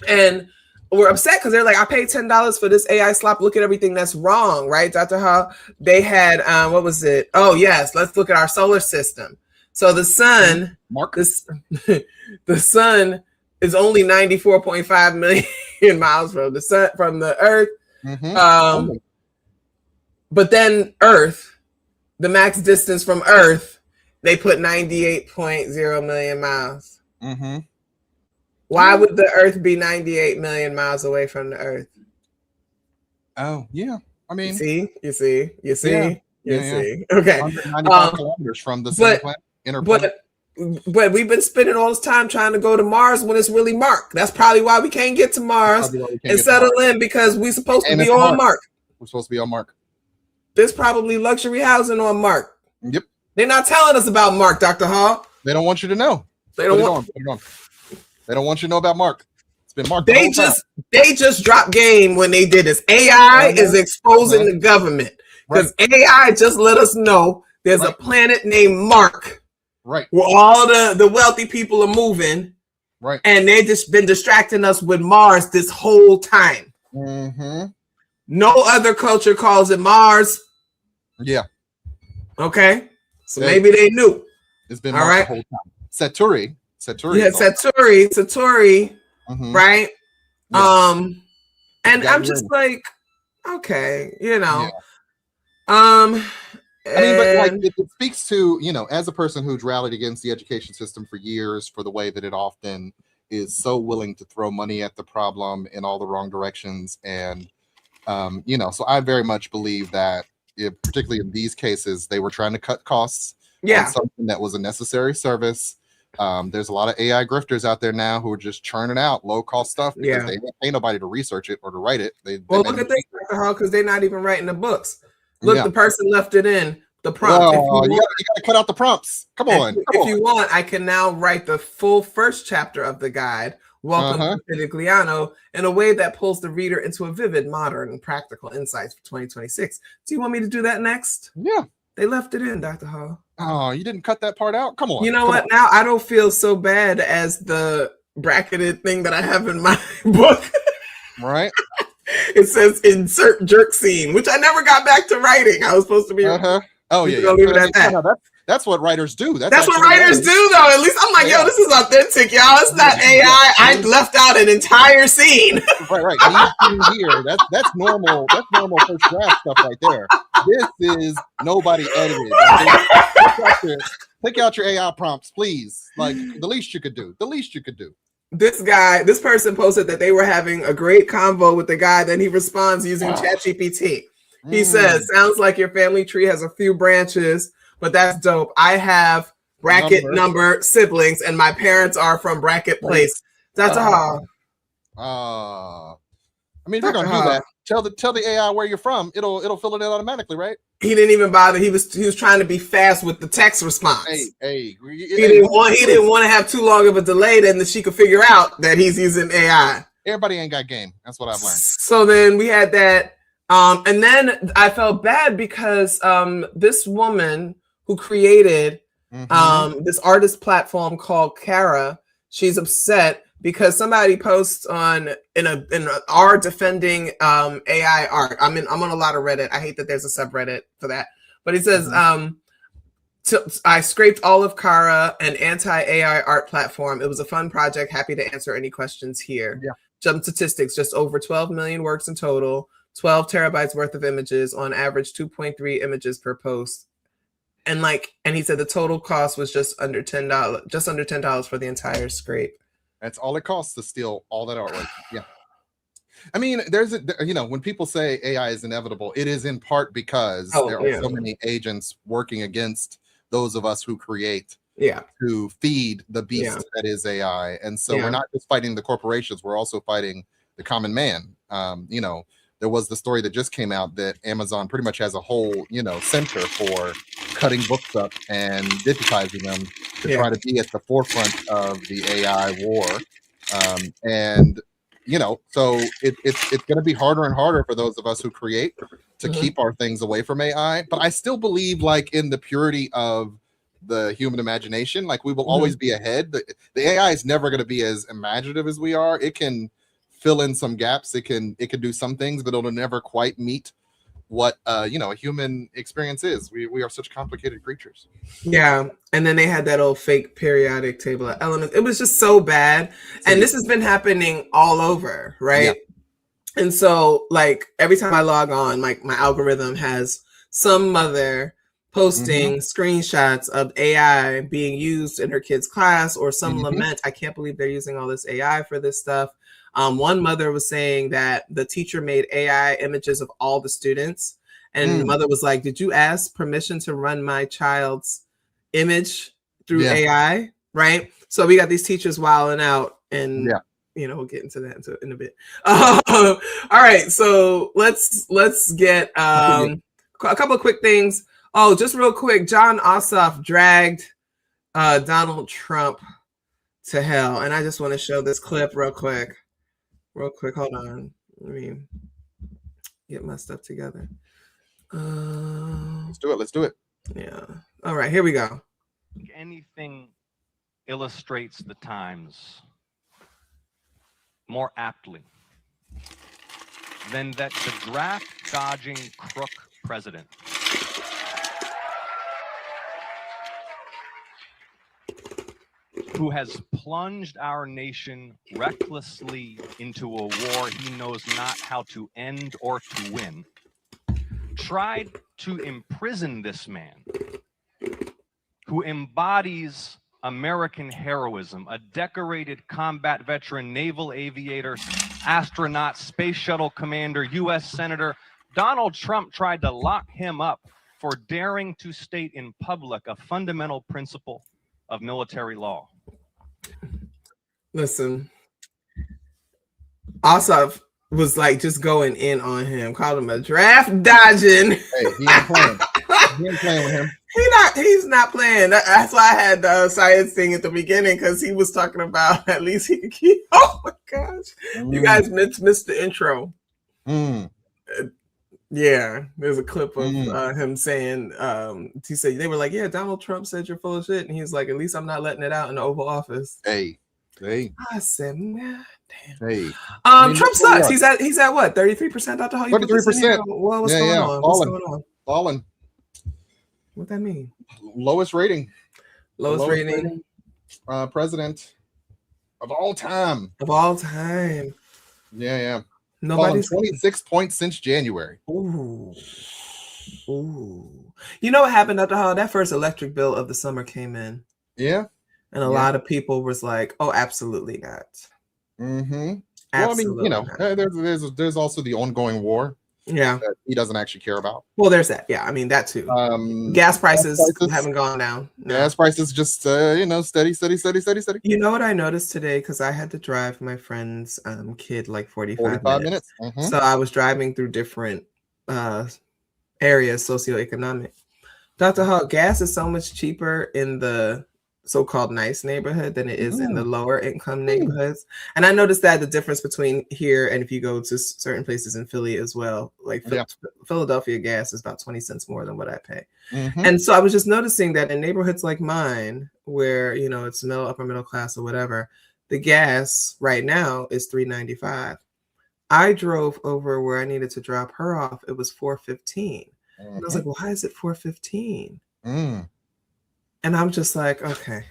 and were upset because they're like, I paid $10 for this AI slop. Look at everything that's wrong, right, Dr. Hall? They had what was it? Oh yes, let's look at our solar system. So the sun, the sun is only 94.5 million miles from the sun, from the Earth. But then Earth, the max distance from Earth, they put 98.0 million miles. Why would the Earth be 98 million miles away from the Earth? Oh, yeah. I mean, you see. Okay. 195 kilometers from the same planet. but we've been spending all this time trying to go to Mars when it's really Mark. That's probably why we can't get to Mars and settle in, because we're supposed to be on Mark. We're supposed to be on Mark. There's probably luxury housing on Mark. Yep. They're not telling us about Mark, Dr. Hall. They don't want you to know. They don't want. Put it on. They don't want you to know about Mark. It's been Mark. They just dropped game when they did this. AI is exposing the government, because AI just let us know there's a planet named Mark. Right. Where all the wealthy people are moving. Right. And they've just been distracting us with Mars this whole time. Mm-hmm. No other culture calls it Mars. Yeah. Okay. So maybe they knew. It's been Mars the whole time. Satori. Yeah, Satori. Mm-hmm. Right. Yes. And I'm just like, okay, you know. Yeah. I mean, but like it speaks to, you know, as a person who's rallied against the education system for years for the way that it often is so willing to throw money at the problem in all the wrong directions. And, you know, so I very much believe that particularly in these cases, they were trying to cut costs on something that was a necessary service. There's a lot of AI grifters out there now who are just churning out low cost stuff because they don't pay nobody to research it or to write it. Look at this, because they're not even writing the books. Look, the person left it in the prompt. Oh, you gotta cut out the prompts. Come on. If you want, I can now write the full first chapter of the guide, Welcome to Fidigliano, in a way that pulls the reader into a vivid, modern, and practical insights for 2026. Do you want me to do that next? Yeah. They left it in, Dr. Hall. Oh, you didn't cut that part out? Come on. You know what? Now I don't feel so bad as the bracketed thing that I have in my book. Right. It says insert jerk scene, which I never got back to writing. I was supposed to be. Oh yeah. Leave it at that. That's what writers do. That's what writers do, though. At least I'm like, yo, this is authentic, y'all. It's not AI. I left out an entire scene. Right. Here, that's normal. That's normal first draft stuff right there. This is nobody edited. Take out your AI prompts, please. Like the least you could do. This person posted that they were having a great convo with the guy. Then he responds using ChatGPT. He says, "Sounds like your family tree has a few branches, but that's dope. I have bracket number siblings, and my parents are from bracket place." That's I mean, if you're gonna do that, tell the AI where you're from. It'll fill it in automatically, right? He didn't even bother. He was trying to be fast with the text response. He didn't want to have too long of a delay then that she could figure out that he's using AI. Everybody ain't got game. That's what I've learned. So then we had that. And then I felt bad because this woman who created this artist platform called Kara, she's upset because somebody posts in R defending AI art. I'm on a lot of Reddit. I hate that there's a subreddit for that, but it says I scraped all of Kara, an anti-AI art platform. It was a fun project. Happy to answer any questions here. Yeah. Some statistics: just over 12 million works in total. 12 terabytes worth of images, on average 2.3 images per post. And he said the total cost was just under $10 for the entire scrape. That's all it costs to steal all that artwork. Yeah. I mean, when people say AI is inevitable, it is in part because there are so many agents working against those of us who create to feed the beast that is AI. And so we're not just fighting the corporations, we're also fighting the common man. There was the story that just came out that Amazon pretty much has a whole, center for cutting books up and digitizing them to try to be at the forefront of the AI war. So it's going to be harder and harder for those of us who create to keep our things away from AI. But I still believe in the purity of the human imagination. We will always be ahead. The AI is never going to be as imaginative as we are. It can fill in some gaps. It can do some things, but it'll never quite meet what a human experience is. We are such complicated creatures. Yeah. And then they had that old fake periodic table of elements. It was just so bad. And this has been happening all over, right? Yeah. And so every time I log on, my algorithm has some mother posting screenshots of AI being used in her kid's class, or some lament, I can't believe they're using all this AI for this stuff. One mother was saying that the teacher made AI images of all the students. And the mother was like, "Did you ask permission to run my child's image through AI, right? So we got these teachers wilding out, and we'll get into that in a bit. All right, so let's get a couple of quick things. Oh, just real quick, John Ossoff dragged Donald Trump to hell, and I just want to show this clip real quick. Hold on, let me get my stuff together. Let's do it. Yeah. All right, here we go. Anything illustrates the times more aptly than that the draft-dodging crook president who has plunged our nation recklessly into a war he knows not how to end or to win, tried to imprison this man who embodies American heroism, a decorated combat veteran, naval aviator, astronaut, space shuttle commander, U.S. Senator. Donald Trump tried to lock him up for daring to state in public a fundamental principle of military law. Listen, Ossoff was like just going in on him, called him a draft dodging. Hey, he ain't playing. He ain't playing with him. He's not playing. That's why I had the science thing at the beginning, because he was talking about at least he could keep. Oh my gosh, you guys missed the intro. Yeah, there's a clip of him saying, he said, they were like, yeah, Donald Trump said you're full of shit. And he's like, at least I'm not letting it out in the Oval Office. Hey. I said, man, damn. Hey. Trump sucks. He's at what, 33%, Dr. Hall? 33%. Well, what's going on? What's going on? Falling. What that mean? Lowest rating. Lowest rating. President of all time. Yeah. Nobody's 26 points since January. Ooh. You know what happened, Dr. Hall? That first electric bill of the summer came in. Yeah. And a lot of people was like, oh, absolutely not. Mm-hmm. Well, I mean, there's also the ongoing war. Yeah. That he doesn't actually care about. Well, there's that. Yeah, I mean, that too. Gas prices haven't gone down. No. Gas prices just, steady. You know what I noticed today? Because I had to drive my friend's kid like 45 minutes. Mm-hmm. So I was driving through different areas, socioeconomic. Dr. Hall, gas is so much cheaper in the so-called nice neighborhood than it is in the lower income neighborhoods. And I noticed that the difference between here and if you go to certain places in Philly as well, like Philadelphia gas is about 20 cents more than what I pay. And so I was just noticing that in neighborhoods like mine, where, it's upper middle class or whatever, the gas right now is $3.95. I drove over where I needed to drop her off. It was $4.15. And I was like, well, why is it $4.15? And I'm just like, okay.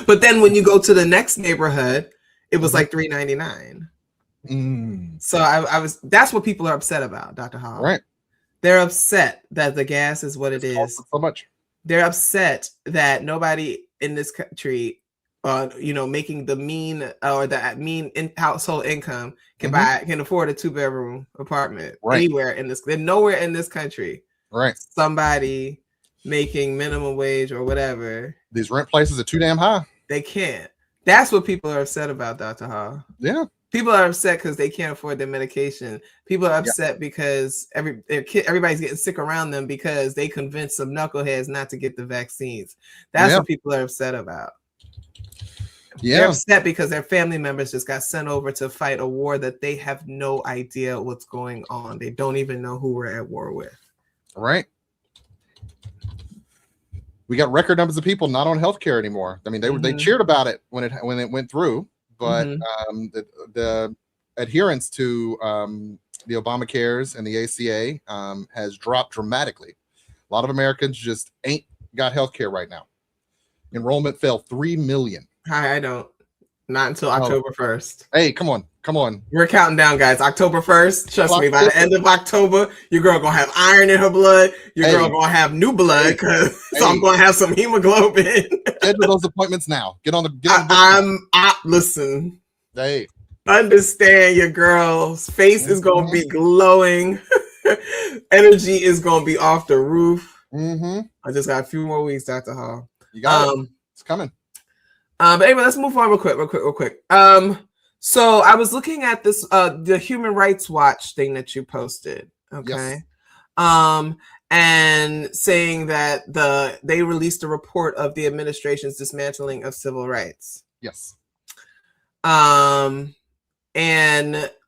But then when you go to the next neighborhood, it was like $3.99. So that's what people are upset about, Dr. Hall. Right. They're upset that the gas is what it is. So much. They're upset that nobody in this country, making the mean or the mean household income can afford a 2-bedroom apartment anywhere in this. They're nowhere in this country. Right. Somebody making minimum wage or whatever. These rent prices are too damn high. They can't. That's what people are upset about, Dr. Hall. Yeah. People are upset because they can't afford their medication. People are upset because everybody's getting sick around them because they convinced some knuckleheads not to get the vaccines. That's what people are upset about. Yeah. They're upset because their family members just got sent over to fight a war that they have no idea what's going on. They don't even know who we're at war with. Right. We got record numbers of people not on healthcare anymore. I mean, they cheered about it when it went through, but the adherence to the Obamacares and the ACA has dropped dramatically. A lot of Americans just ain't got healthcare right now. Enrollment fell 3 million. I don't. Not until October 1st. Hey, come on. We're counting down, guys. October 1st. Trust me, by the end of October, your girl gonna have iron in her blood. Your girl gonna have new blood, so I'm gonna have some hemoglobin. Schedule those appointments now. Get on the. Listen. Hey. Understand, your girl's face is gonna be glowing. Energy is gonna be off the roof. I just got a few more weeks, Dr. Hall. You got it. It's coming. But anyway, let's move on real quick. So I was looking at this, the Human Rights Watch thing that you posted. Okay. Yes. And saying that they released a report of the administration's dismantling of civil rights. Yes. And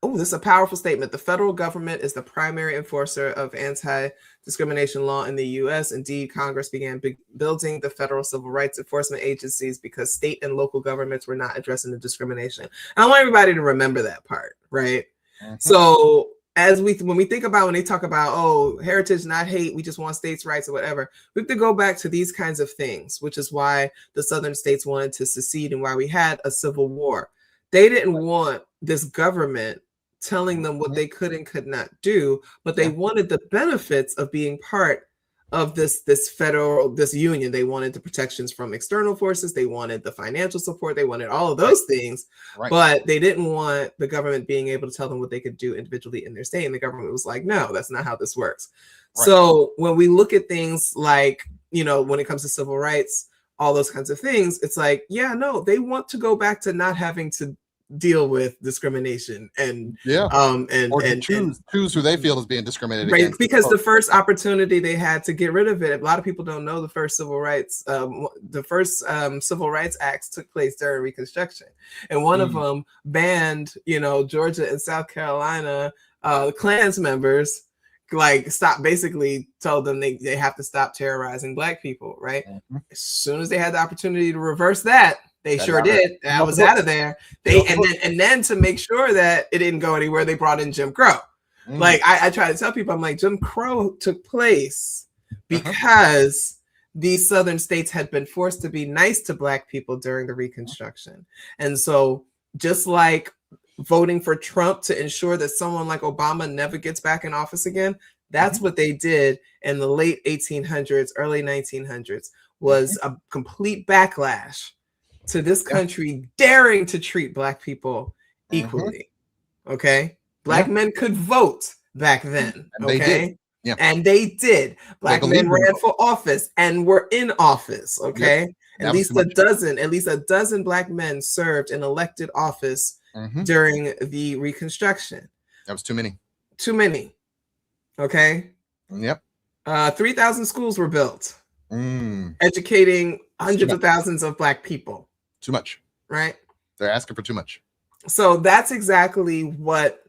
this is a powerful statement. The federal government is the primary enforcer of anti-discrimination law in the U.S. Indeed, Congress began building the federal civil rights enforcement agencies because state and local governments were not addressing the discrimination. And I want everybody to remember that part, right? So when they talk about, heritage, not hate, we just want states' rights or whatever, we have to go back to these kinds of things, which is why the southern states wanted to secede and why we had a civil war. They didn't want this government telling them what they could and could not do, but they wanted the benefits of being part of this union. They wanted the protections from external forces. They wanted the financial support. They wanted all of those things, but they didn't want the government being able to tell them what they could do individually in their state. And the government was like, no, that's not how this works. So when we look at things like, when it comes to civil rights, all those kinds of things, it's like, they want to go back to not having to deal with discrimination and choose who they feel is being discriminated against. Because the first opportunity they had to get rid of it, a lot of people don't know the first civil rights acts took place during Reconstruction, and one of them banned, Georgia and South Carolina Klans members. Basically told them they have to stop terrorizing Black people, right? As soon as they had the opportunity to reverse that, they sure did. I was out of there. And then to make sure that it didn't go anywhere, they brought in Jim Crow. I try to tell people, I'm like, Jim Crow took place because these southern states had been forced to be nice to Black people during the Reconstruction. And so just like voting for Trump to ensure that someone like Obama never gets back in office again, that's what they did in the late 1800s, early 1900s, was a complete backlash to this country daring to treat Black people equally. Okay? Black men could vote back then. Okay? And they did. Black men ran for office and were in office. Okay? At least a dozen Black men served in elected office during the Reconstruction. That was too many. Too many. Okay? Yep. 3,000 schools were built, educating hundreds of thousands of Black people. Too much. Right? They're asking for too much. So that's exactly what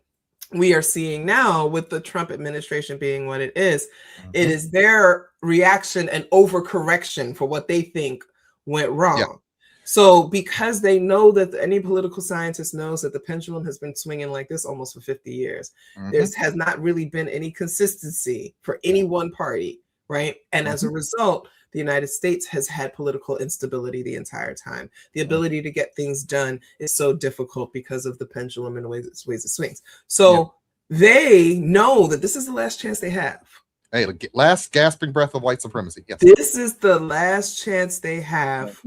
we are seeing now with the Trump administration being what it is. It is their reaction and overcorrection for what they think went wrong. So because they know that any political scientist knows that the pendulum has been swinging like this almost for 50 years, there has not really been any consistency for any one party, right? And as a result, the United States has had political instability the entire time. The ability to get things done is so difficult because of the pendulum and the ways it swings. So they know that this is the last chance they have. Hey, last gasping breath of white supremacy. Yes. This is the last chance they have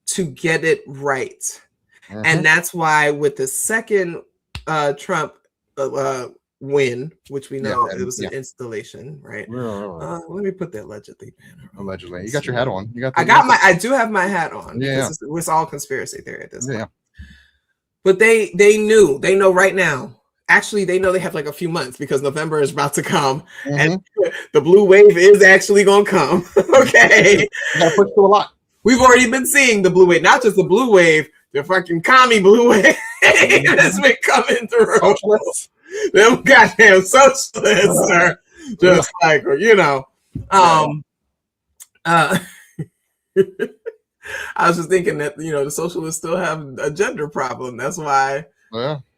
to get it right. And that's why with the second Trump win, which we know it was an installation, right? Let me put the allegedly banner on. Allegedly. You got your hat on. I do have my hat on. Yeah. It's all conspiracy theory at this point. But they know right now. Actually, they know they have like a few months because November is about to come and the blue wave is actually going to come. Okay. You got to push through a lot. We've already been seeing the blue wave, not just the blue wave, the fucking commie blue wave that's been coming through. Socialists. Them goddamn socialists are just like, I was just thinking that, the socialists still have a gender problem. That's why.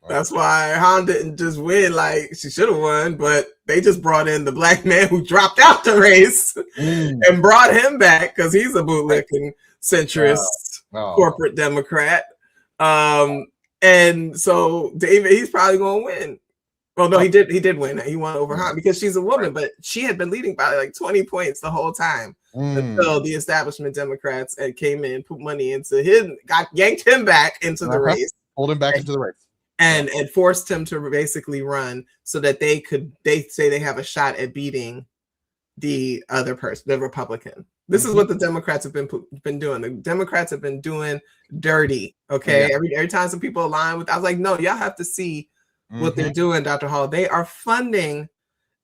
That's why Han didn't just win like she should have won, but they just brought in the Black man who dropped out the race and brought him back because he's a bootlicking centrist corporate Democrat. And so David, he's probably going to win. Well, no, he did win. He won over Han because she's a woman, but she had been leading by like 20 points the whole time until the establishment Democrats came in, put money into him, yanked him back into the race. Hold him back into the race. And forced him to basically run so that they say they have a shot at beating the other person, the Republican. This is what the Democrats have been doing. The Democrats have been doing dirty. Okay, every time some people align with, I was like, no, y'all have to see what they're doing, Dr. Hall. They are funding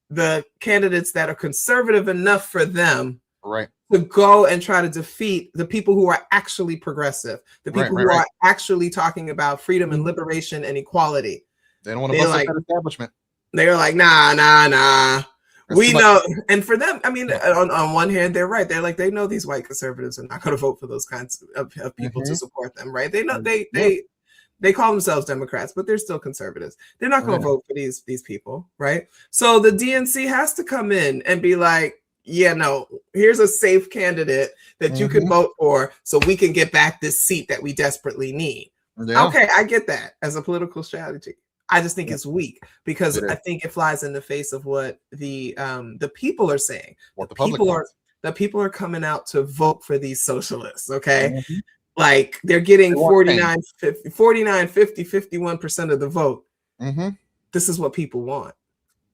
the candidates that are conservative enough for them, right, to go and try to defeat the people who are actually progressive, the people who are actually talking about freedom and liberation and equality. They don't want to bust up that establishment. They're like, nah. We know, and for them, I mean, on one hand, they're right. They're like, they know these white conservatives are not going to vote for those kinds of people to support them, right? They know they call themselves Democrats, but they're still conservatives. They're not going to vote for these people, right? So the DNC has to come in and be like, yeah, no, here's a safe candidate that you can vote for, so we can get back this seat that we desperately need. Okay, I get that as a political strategy. I just think it's weak because I think it flies in the face of what the people are saying. What the people are coming out to vote for these socialists. Okay, like they're getting 49, 50, 51% of the vote. This is what people want.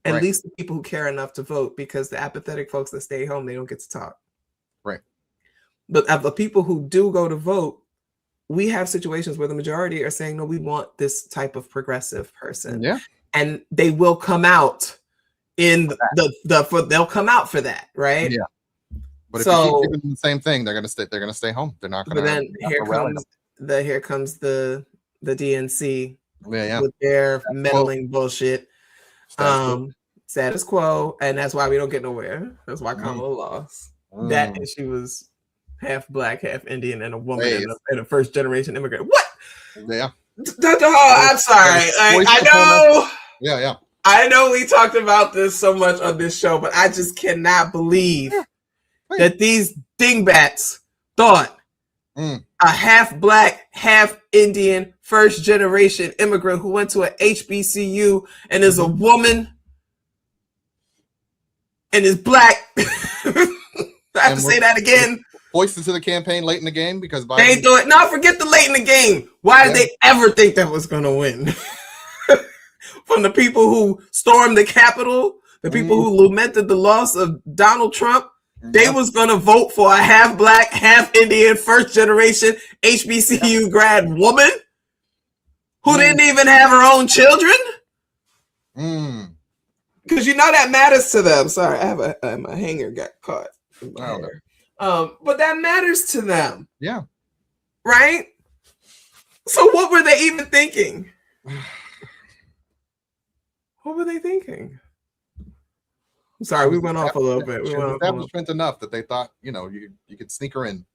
At least the people who care enough to vote, because the apathetic folks that stay home, they don't get to talk. Right. But of the people who do go to vote, we have situations where the majority are saying, no, we want this type of progressive person. Yeah. And they will come out in they'll come out for that, right? Yeah. But if you keep doing the same thing, they're gonna stay home. They're not gonna. But then here comes the DNC with their meddling bullshit. Status quo, and that's why we don't get nowhere. That's why Kamala lost. That and she was half black, half Indian, and a woman and a first generation immigrant. What? Yeah. Dr. Hall, I'm sorry. I know. Yeah. I know we talked about this so much on this show, but I just cannot believe that these dingbats thought a half black, half Indian, first generation immigrant who went to a HBCU and is a woman and is black. I have to say that again. Voiced into the campaign late in the game because Biden... They do it. No, forget the late in the game. Why did they ever think that was going to win? From the people who stormed the Capitol, the people who lamented the loss of Donald Trump, they was going to vote for a half black, half Indian, first generation HBCU grad woman who didn't even have her own children. Because you know that matters to them. Sorry, I have my hanger got caught. But that matters to them. Yeah. Right? So what were they even thinking? What were they thinking? I'm sorry, we went off a little bit. We went establishment enough that they thought, you could sneak her in.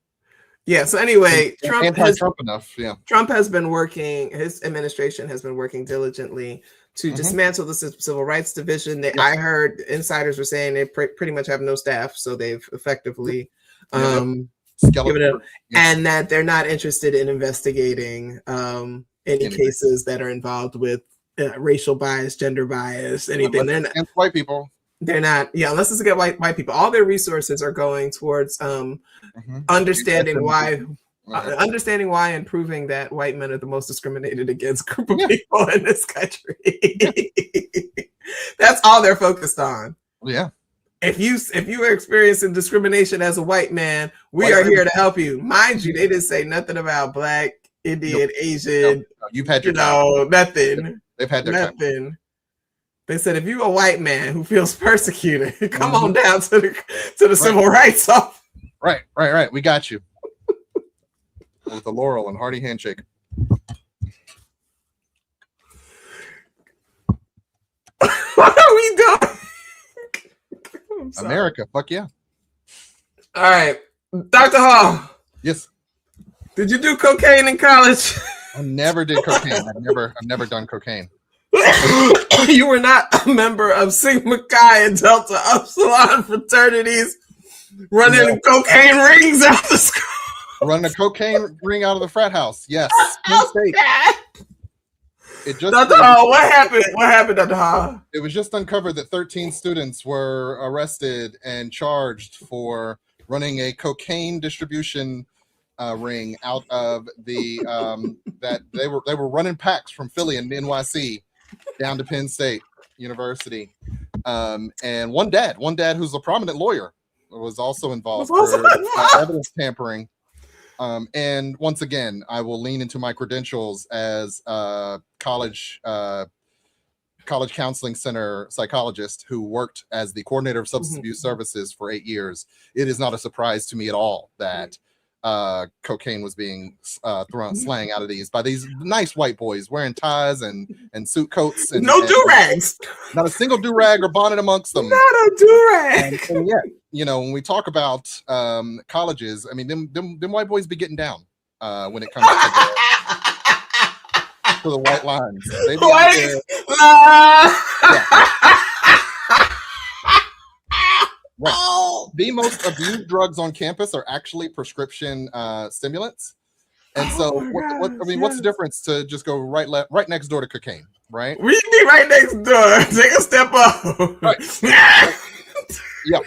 Yeah, so anyway, Trump has been working, his administration has been working diligently to dismantle the Civil Rights Division. I heard insiders were saying they pretty much have no staff, so they've effectively given it up, and that they're not interested in investigating any cases that are involved with racial bias, gender bias, anything. They're not against white people. They're not, unless it's against white people. All their resources are going towards understanding why and proving that white men are the most discriminated against group of people in this country. That's all they're focused on. Yeah. If you are experiencing discrimination as a white man, we are here to help you. Mind you, they didn't say nothing about black, Indian, Asian. No, you've had your time. Nothing. They've had their nothing. Time. They said, if you're a white man who feels persecuted, come on down to the civil rights office. Right. We got you. With the laurel and hearty handshake. What are we doing? America, fuck yeah. All right, Dr. Hall. Yes. Did you do cocaine in college? I never did cocaine. I've never done cocaine. You were not a member of Sigma Chi and Delta Upsilon fraternities running cocaine rings out the school. Running a cocaine ring out of the frat house. Yes. It just Dr. Hall, what happened? What happened, Dr. Hall? It was just uncovered that 13 students were arrested and charged for running a cocaine distribution ring out of the that they were running packs from Philly and NYC down to Penn State University. And one dad who's a prominent lawyer was also involved for evidence tampering. And once again, I will lean into my credentials as a college counseling center psychologist who worked as the coordinator of substance abuse services for 8 years. It is not a surprise to me at all that cocaine was being slang out of these by these nice white boys wearing ties and suit coats and no do-rags, not a single do-rag or bonnet amongst them. Not a do-rag. And yeah, you know, when we talk about colleges, I mean, them white boys be getting down when it comes to the white lines. They be out there, right. The most abused drugs on campus are actually prescription stimulants. And so what's the difference to just go right next door to cocaine, right? We be right next door. Take a step up. Right. Yeah.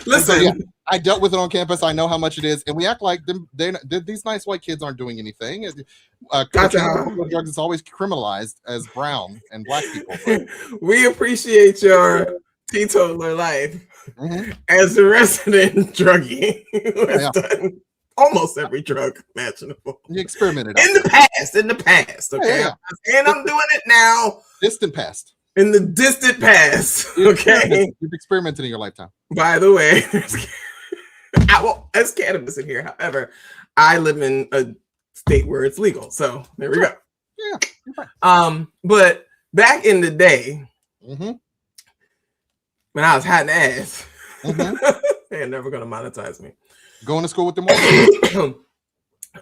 Listen, so, yeah, I dealt with it on campus. I know how much it is, and we act like these nice white kids aren't doing anything. Drugs is always criminalized as brown and black people. But we appreciate your teetotaler life as a resident druggie who has done almost every drug imaginable. You experimented in the past. Okay, and I'm doing it now. Distant past. In the distant past. Okay, you've experimented in your lifetime. By the way, there's cannabis in here. However, I live in a state where it's legal, so there we go. Yeah. But back in the day, when I was hot in the ass, they're never gonna monetize me. Going to school with them.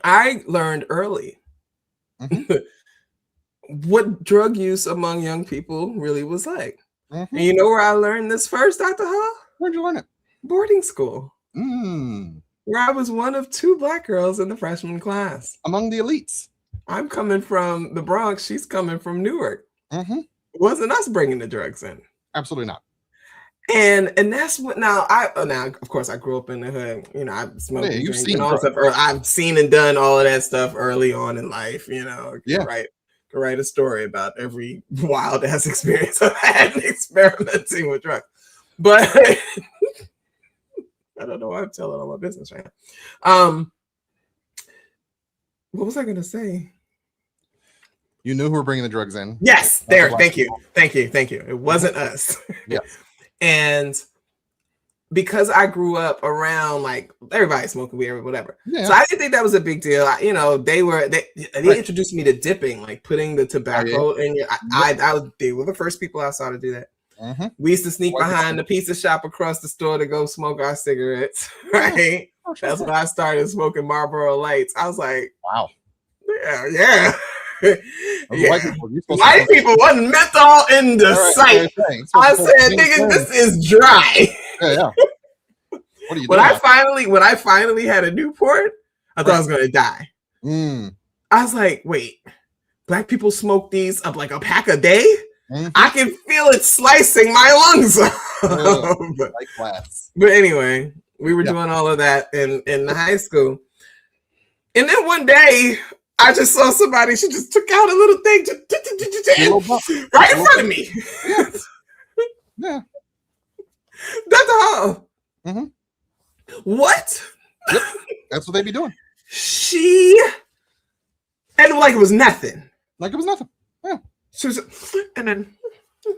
I learned early what drug use among young people really was like. And you know where I learned this first, Dr. Hall? Where'd you learn it? Boarding school. Where I was one of 2 black girls in the freshman class. Among the elites. I'm coming from the Bronx. She's coming from Newark. It wasn't us bringing the drugs in. Absolutely not. And that's what now of course I grew up in the hood. You know, I've smoked and drank and all that stuff. I've seen and done all of that stuff early on in life. You know, could write a story about every wild ass experience I've had in experimenting with drugs. But I don't know why I'm telling all my business right now. What was I gonna say? You knew who were bringing the drugs in. Yes, there. Thank you. It wasn't us. Yeah. And because I grew up around like everybody smoking weed or whatever, so I didn't think that was a big deal. They introduced me to dipping, like putting the tobacco in your. They were the first people I saw to do that. We used to sneak behind the pizza shop across the store to go smoke our cigarettes. Right, that's when I started smoking Marlboro Lights. I was like, wow, yeah. White people wasn't menthol in the sight. I said, nigga, this is dry. What are you doing? When I finally had a Newport, I thought I was gonna die. I was like, wait, black people smoke these up like a pack a day? I can feel it slicing my lungs. But anyway, we were doing all of that in the high school. And then one day I just saw somebody, she just took out a little thing right in front of me. Yeah. That's all. What? Yep. That's what they be doing. And like it was nothing. Like it was nothing. Yeah. She was, and then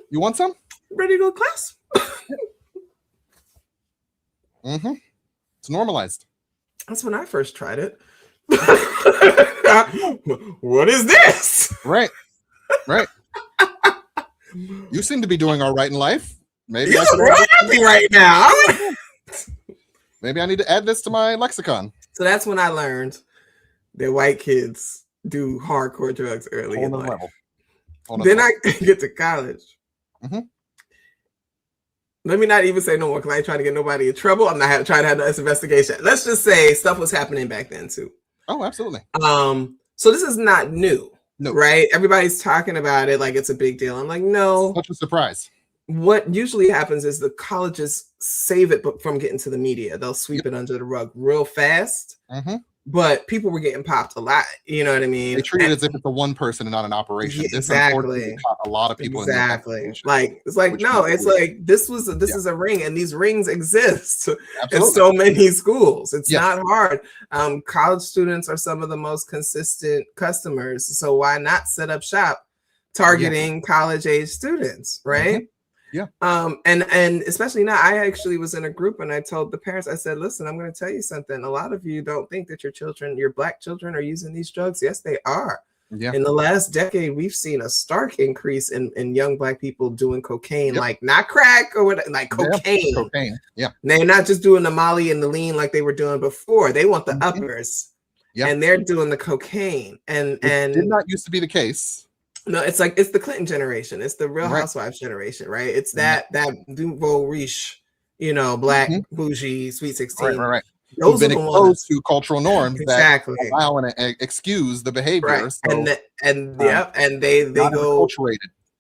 you want some? Ready to go to class? It's normalized. That's when I first tried it. What is this? Right. You seem to be doing all right in life. Maybe you're real happy right now. Maybe I need to add this to my lexicon. So that's when I learned that white kids do hardcore drugs early in life. Then I get to college. Let me not even say no more because I ain't trying to get nobody in trouble. I'm not trying to have this investigation. Let's just say stuff was happening back then too. Oh, absolutely. So this is not new. No. Right? Everybody's talking about it like it's a big deal. I'm like, no. Such a surprise. What usually happens is the colleges save it from getting to the media. They'll sweep it under the rug real fast but people were getting popped a lot. You know what I mean? They treat it as if it's a one person and not an operation. Yeah, This unfortunately caught a lot of people in this like it's like no, it's like this is a ring, and these rings exist in so many schools. It's not hard. College students are some of the most consistent customers, so why not set up shop targeting college age students, right? Yeah. And especially now, I actually was in a group and I told the parents, I said, listen, I'm going to tell you something. A lot of you don't think that your Black children are using these drugs. Yes, they are. Yeah. In the last decade, we've seen a stark increase in young Black people doing cocaine, like not crack or what, like cocaine. Cocaine. Yeah. And they're not just doing the Molly and the lean like they were doing before. They want the uppers. Yeah. And they're doing the cocaine. And did not used to be the case. No, it's like it's the Clinton generation. It's the Real Housewives generation, right? It's that nouveau riche, Black bougie, sweet 16. Right. Those have been are the exposed ones to cultural norms that allow and excuse the behavior. Right. So, and they go. Acculturated.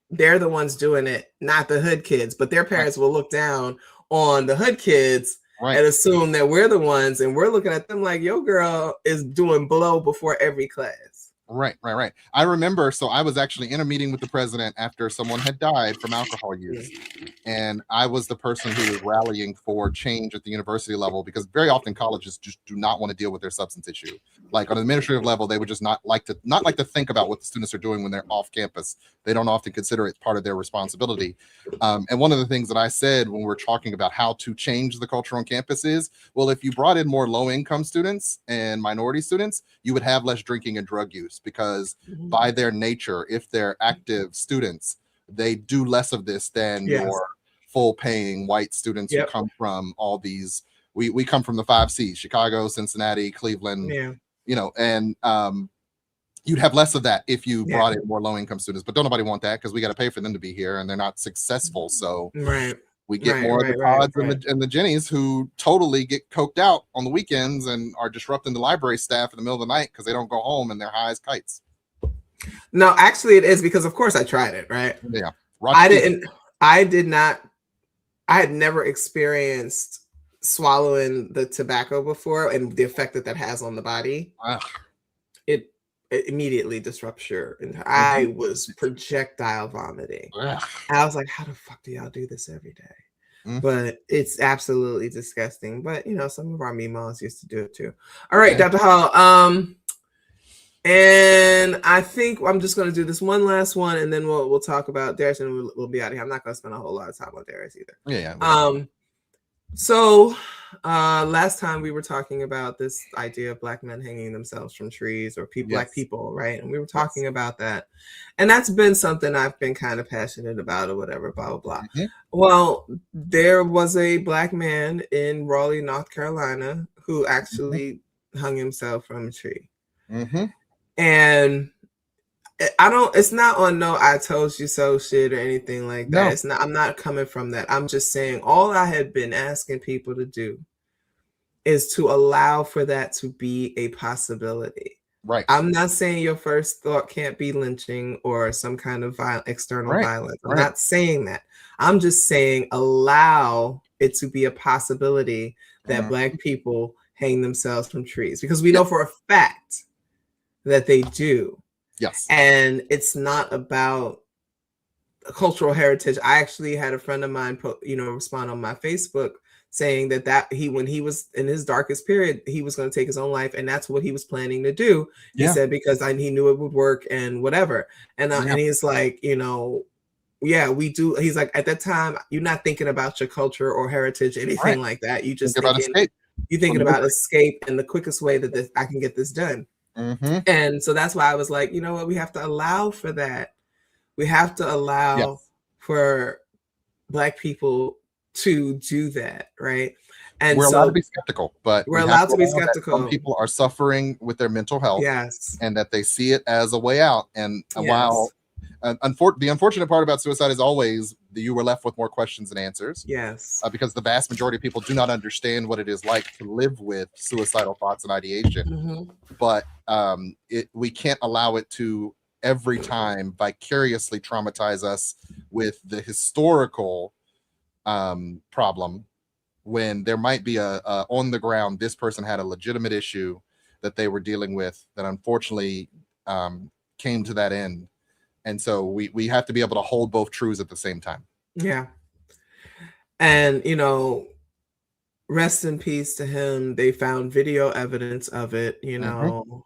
They're the ones doing it, not the hood kids. But their parents will look down on the hood kids and assume that we're the ones, and we're looking at them like, your girl is doing blow before every class. Right. I remember, so I was actually in a meeting with the president after someone had died from alcohol use. And I was the person who was rallying for change at the university level, because very often colleges just do not want to deal with their substance issue. Like on an administrative level, they would just not like to think about what the students are doing when they're off campus. They don't often consider it part of their responsibility. And one of the things that I said when we're talking about how to change the culture on campus is, well, if you brought in more low-income students and minority students, you would have less drinking and drug use, because by their nature, if they're active students, they do less of this than your full-paying white students who come from all these. We come from the 5 C's: Chicago, Cincinnati, Cleveland. And you'd have less of that if you brought in more low-income students. But don't nobody want that, because we got to pay for them to be here, and they're not successful. So we get more of the pods and the Jennies who totally get coked out on the weekends and are disrupting the library staff in the middle of the night because they don't go home and they're high as kites. No, actually it is, because of course I tried it, right? Yeah. I had never experienced swallowing the tobacco before and the effect that has on the body. It immediately disrupts your I was projectile vomiting. I was like, how the fuck do y'all do this every day? But it's absolutely disgusting. But some of our memas used to do it too. All right, Dr. Hall. And I think I'm just going to do this one last one, and then we'll talk about Darius, and we'll be out of here. I'm not going to spend a whole lot of time on Darius either. So last time we were talking about this idea of Black men hanging themselves from trees, or Black people, right? And we were talking about that, and that's been something I've been kind of passionate about, or whatever, blah blah blah. Well, there was a Black man in Raleigh, North Carolina, who actually hung himself from a tree. And it's not on no I told you so shit or anything like that. No. I'm not coming from that. I'm just saying all I had been asking people to do is to allow for that to be a possibility. Right. I'm not saying your first thought can't be lynching or some kind of external violence. I'm not saying that. I'm just saying allow it to be a possibility that Black people hang themselves from trees, because we know for a fact that they do. Yes. And it's not about cultural heritage. I actually had a friend of mine respond on my Facebook saying that when he was in his darkest period, he was going to take his own life, and that's what he was planning to do. He said, because he knew it would work and whatever. And he's like, we do. He's like, at that time, you're not thinking about your culture or heritage, anything like that. You just you're thinking about escape and the quickest way that I can get this done. And so that's why I was like, you know what, we have to allow for that. We have to allow for Black people to do that, right? And we're allowed to be skeptical, but we're allowed to be skeptical. Some people are suffering with their mental health, and that they see it as a way out. And while the unfortunate part about suicide is always that you were left with more questions than answers. Because the vast majority of people do not understand what it is like to live with suicidal thoughts and ideation. But we can't allow it to every time vicariously traumatize us with the historical problem, when there might be a on the ground, this person had a legitimate issue that they were dealing with that unfortunately came to that end. And so we have to be able to hold both truths at the same time. Yeah. And, you know, rest in peace to him. They found video evidence of it, you know,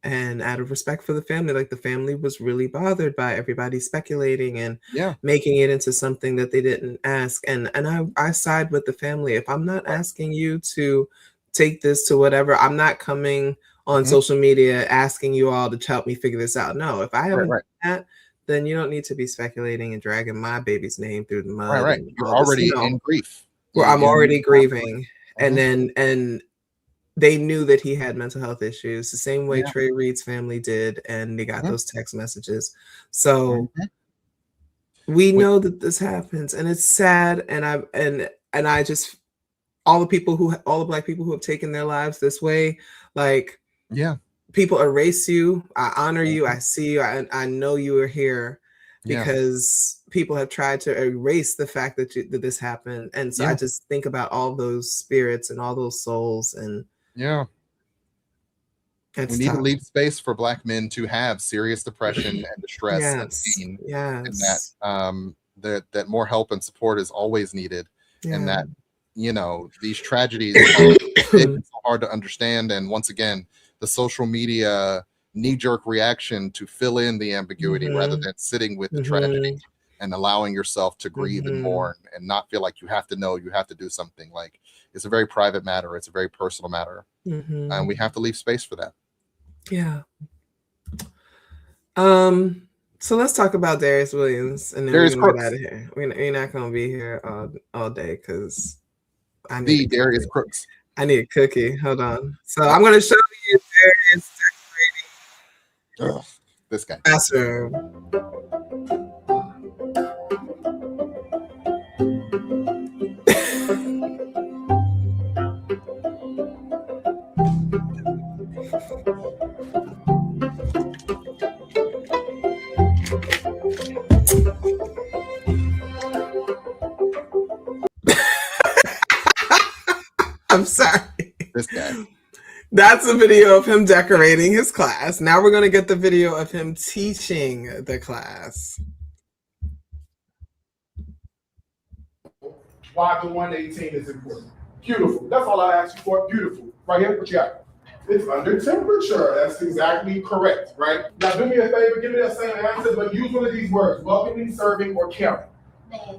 and out of respect for the family, like the family was really bothered by everybody speculating and making it into something that they didn't ask. And I side with the family. If I'm not asking you to take this to whatever, I'm not coming on social media asking you all to help me figure this out. No, if I haven't done that, then you don't need to be speculating and dragging my baby's name through the mud. Right. You're already in grief. Well, I'm already grieving. And they knew that he had mental health issues the same way Trey Reed's family did, and they got those text messages. So we know that this happens, and it's sad. And I just, all the Black people who have taken their lives this way, like, people erase you. I honor you. I see you. I know you are here because people have tried to erase the fact that this happened. And so I just think about all those spirits and all those souls. And we need to leave space for Black men to have serious depression and distress and pain, and that more help and support is always needed, and that, you know, these tragedies it's so hard to understand. And once again, the social media knee-jerk reaction to fill in the ambiguity rather than sitting with the tragedy and allowing yourself to grieve and mourn and not feel like you have to know, you have to do something. Like, it's a very private matter. It's a very personal matter. And we have to leave space for that. Yeah. So let's talk about Darius Williams, and then we're gonna get out of here. We're not gonna be here all day because I need Darius Crooks. I need a cookie. Hold on. So I'm gonna show you Darius decorating. This guy. Classroom. I'm sorry. This guy. That's a video of him decorating his class. Now we're going to get the video of him teaching the class. Why the 118 is important. Beautiful. That's all I asked you for. Beautiful. Right here, what you got? It's under temperature. That's exactly correct, right? Now do me a favor, give me that same answer, but use one of these words: welcoming, serving, or caring.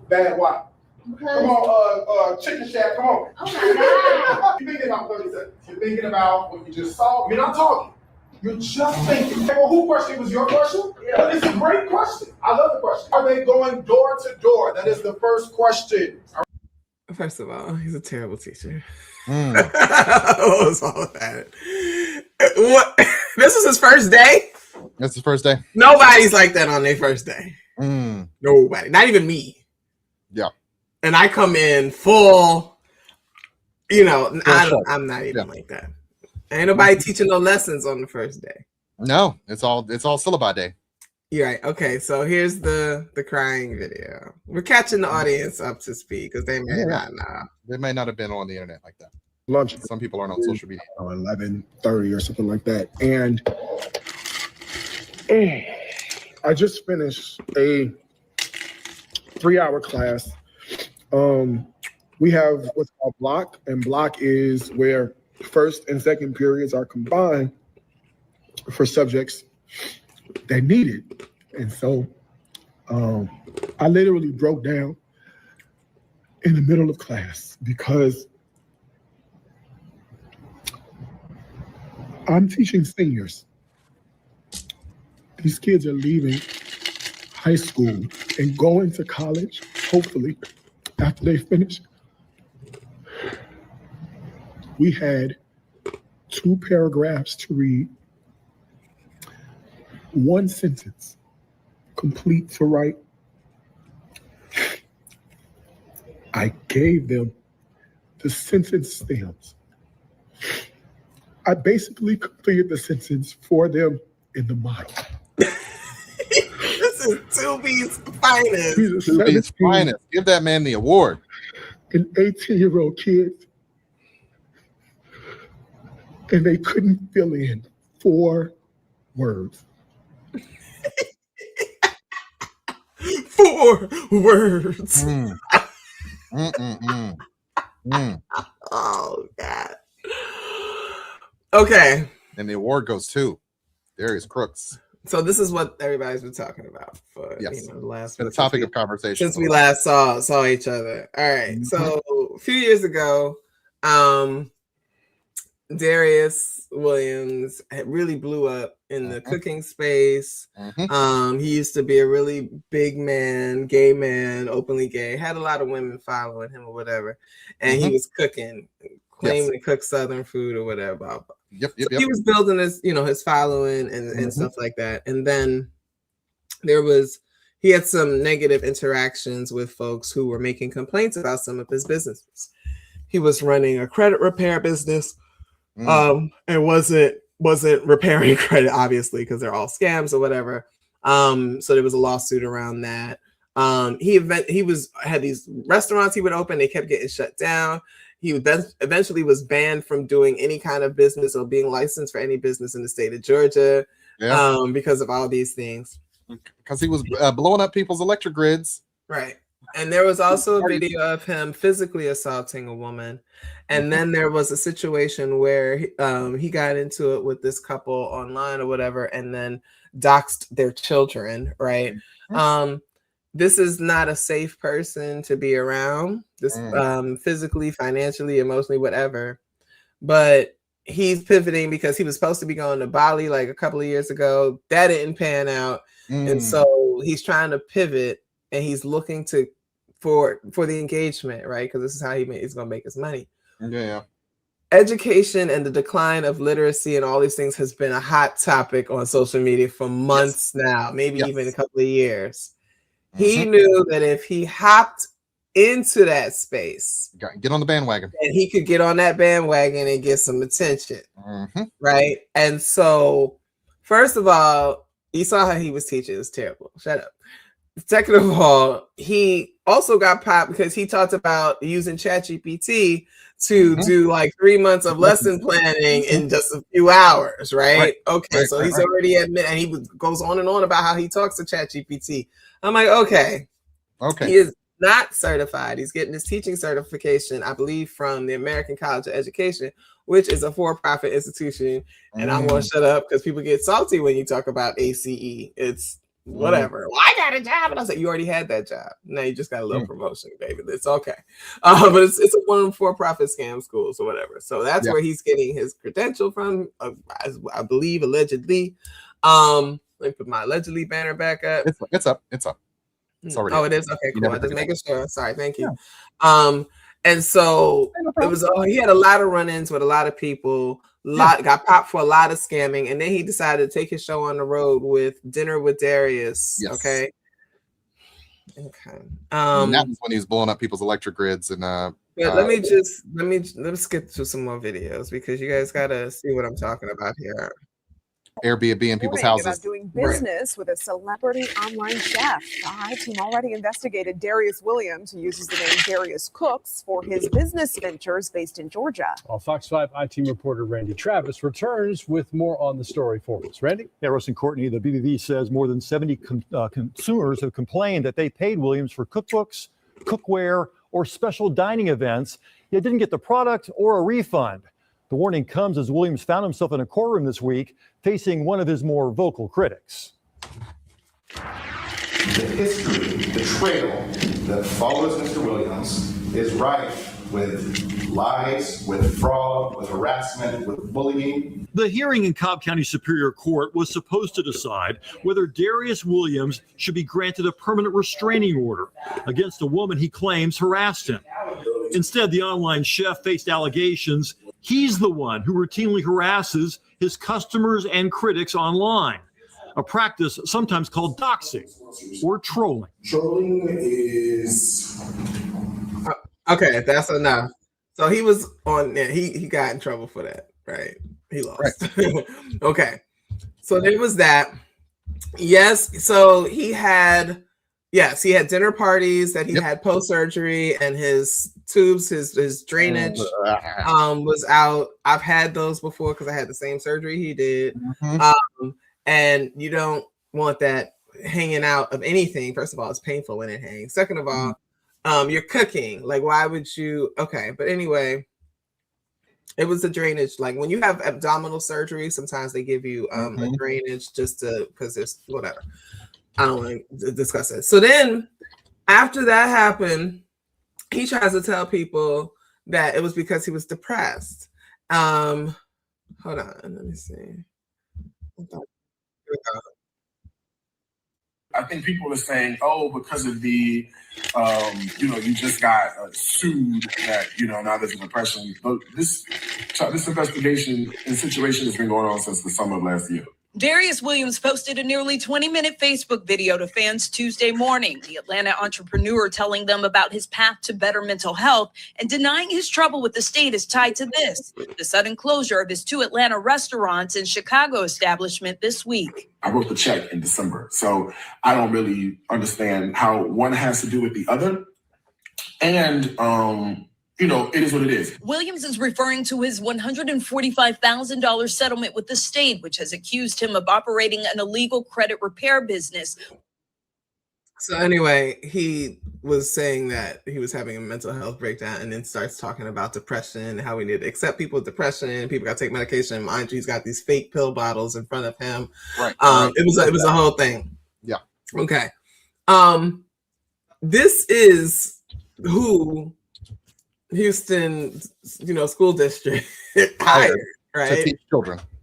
Bad. Why? Because come on, Chicken Shack, come on. Oh my God. You're thinking about 30 seconds. You're thinking about what you just saw. You're not talking. You're just thinking. Well, who question was your question? Yeah. But it's a great question. I love the question. Are they going door to door? That is the first question. First of all, he's a terrible teacher. What was all of that? What? This is his first day? That's his first day. Nobody's like that on their first day. Nobody. Not even me. Yeah. And I come in full, you know, I'm not even like that. Ain't nobody teaching no lessons on the first day. No, it's all syllabi day. You're right. Okay, so here's the crying video. We're catching the audience up to speed because they may not know. They may not have been on the internet like that. Lunch. Some people aren't on social media. 11:30 or something like that. And I just finished a 3-hour class. We have what's called block, and block is where first and second periods are combined for subjects that need it. And so I literally broke down in the middle of class because I'm teaching seniors. These kids are leaving high school and going to college, hopefully, after they finish. We had 2 paragraphs to read, 1 sentence, complete to write. I gave them the sentence stems. I basically completed the sentence for them in the model. This is 2B's finest. 2B's finest. Give that man the award. An 18-year-old kid and they couldn't fill in 4 words. 4 words. Oh God. Okay. And the award goes to Darius Crooks. So this is what everybody's been talking about for the last the topic of conversation since we last saw each other. All right. So a few years ago, Darius Williams really blew up in the cooking space. He used to be a really big man, gay man, openly gay, had a lot of women following him or whatever. And he was cooking, claiming to cook Southern food or whatever. Blah, blah. So he was building his, his following and stuff like that. And then he had some negative interactions with folks who were making complaints about some of his businesses. He was running a credit repair business, and wasn't repairing credit, obviously, because they're all scams or whatever. So there was a lawsuit around that. He had these restaurants he would open, they kept getting shut down. He eventually was banned from doing any kind of business or being licensed for any business in the state of Georgia because of all these things. Because he was blowing up people's electric grids. Right. And there was also a video of him physically assaulting a woman. And then there was a situation where he got into it with this couple online or whatever, and then doxed their children, right? This is not a safe person to be around, this physically, financially, emotionally, whatever. But he's pivoting because he was supposed to be going to Bali like a couple of years ago. That didn't pan out. And so he's trying to pivot, and he's looking for the engagement, right? Because this is how he's going to make his money. Yeah. Education and the decline of literacy and all these things has been a hot topic on social media for months now, maybe even a couple of years. He knew that if he hopped into that space, get on the bandwagon, and he could get on that bandwagon and get some attention, right? And so, first of all, you saw how he was teaching. It was terrible. Shut up. Second of all, he also got popped because he talked about using ChatGPT to do like 3 months of lesson planning in just a few hours, right? Okay, so he's already admitted, and he goes on and on about how he talks to ChatGPT. I'm like, okay. He is not certified. He's getting his teaching certification, I believe, from the American College of Education, which is a for-profit institution. And I'm going to shut up because people get salty when you talk about ACE. It's whatever. Well, I got a job. And I was like, you already had that job. Now you just got a little promotion, baby. It's okay. But it's a one for-profit scam schools or whatever. So that's where he's getting his credential from, I believe, allegedly. Let me put my allegedly banner back up. It's up. It's already it is? Okay, cool. I just making sure. Sorry, thank you. And so it was. He had a lot of run-ins with a lot of people. Got popped for a lot of scamming, and then he decided to take his show on the road with Dinner with Darius. Okay. And that was when he was blowing up people's electric grids and. But let's get to some more videos because you guys gotta see what I'm talking about here. Airbnb in people's houses. About doing business with a celebrity online chef. The High team already investigated Darius Williams, who uses the name Darius Cooks, for his business ventures based in Georgia. Well, Fox 5 I-Team reporter Randy Travis returns with more on the story for us. Randy? Yeah, Russ and Courtney, the BBB says more than 70 consumers have complained that they paid Williams for cookbooks, cookware, or special dining events, yet didn't get the product or a refund. The warning comes as Williams found himself in a courtroom this week facing one of his more vocal critics. The history, the trail that follows Mr. Williams is rife with lies, with fraud, with harassment, with bullying. The hearing in Cobb County Superior Court was supposed to decide whether Darius Williams should be granted a permanent restraining order against a woman he claims harassed him. Instead, the online chef faced allegations he's the one who routinely harasses his customers and critics online, a practice sometimes called doxing or trolling. Trolling is... Okay, that's enough. So he was on there. He got in trouble for that, right? He lost. Right. Okay. So there was that. Yes. So he had Yes, he had dinner parties that he had post surgery, and his tubes, his drainage was out. I've had those before because I had the same surgery he did. And you don't want that hanging out of anything. First of all, it's painful when it hangs. Second of all, you're cooking. Like, why would you? Okay, but anyway, it was the drainage. Like when you have abdominal surgery, sometimes they give you a drainage just to because there's whatever. I don't want to discuss it. So then after that happened, he tries to tell people that it was because he was depressed. Hold on, let me see. I think people are saying, oh, because of the, you just got sued that, now there's a depression. But this investigation and situation has been going on since the summer of last year. Darius Williams posted a nearly 20-minute Facebook video to fans Tuesday morning. The Atlanta entrepreneur telling them about his path to better mental health and denying his trouble with the state is tied to this, the sudden closure of his 2 Atlanta restaurants and Chicago establishment this week. I wrote the check in December, so I don't really understand how one has to do with the other. And, it is what it is. Williams is referring to his $145,000 settlement with the state, which has accused him of operating an illegal credit repair business. So anyway, he was saying that he was having a mental health breakdown and then starts talking about depression, how we need to accept people with depression. People got to take medication. Mind you, he's got these fake pill bottles in front of him. Right. It was a whole thing. Yeah. Okay. This is who Houston, school district hired, right?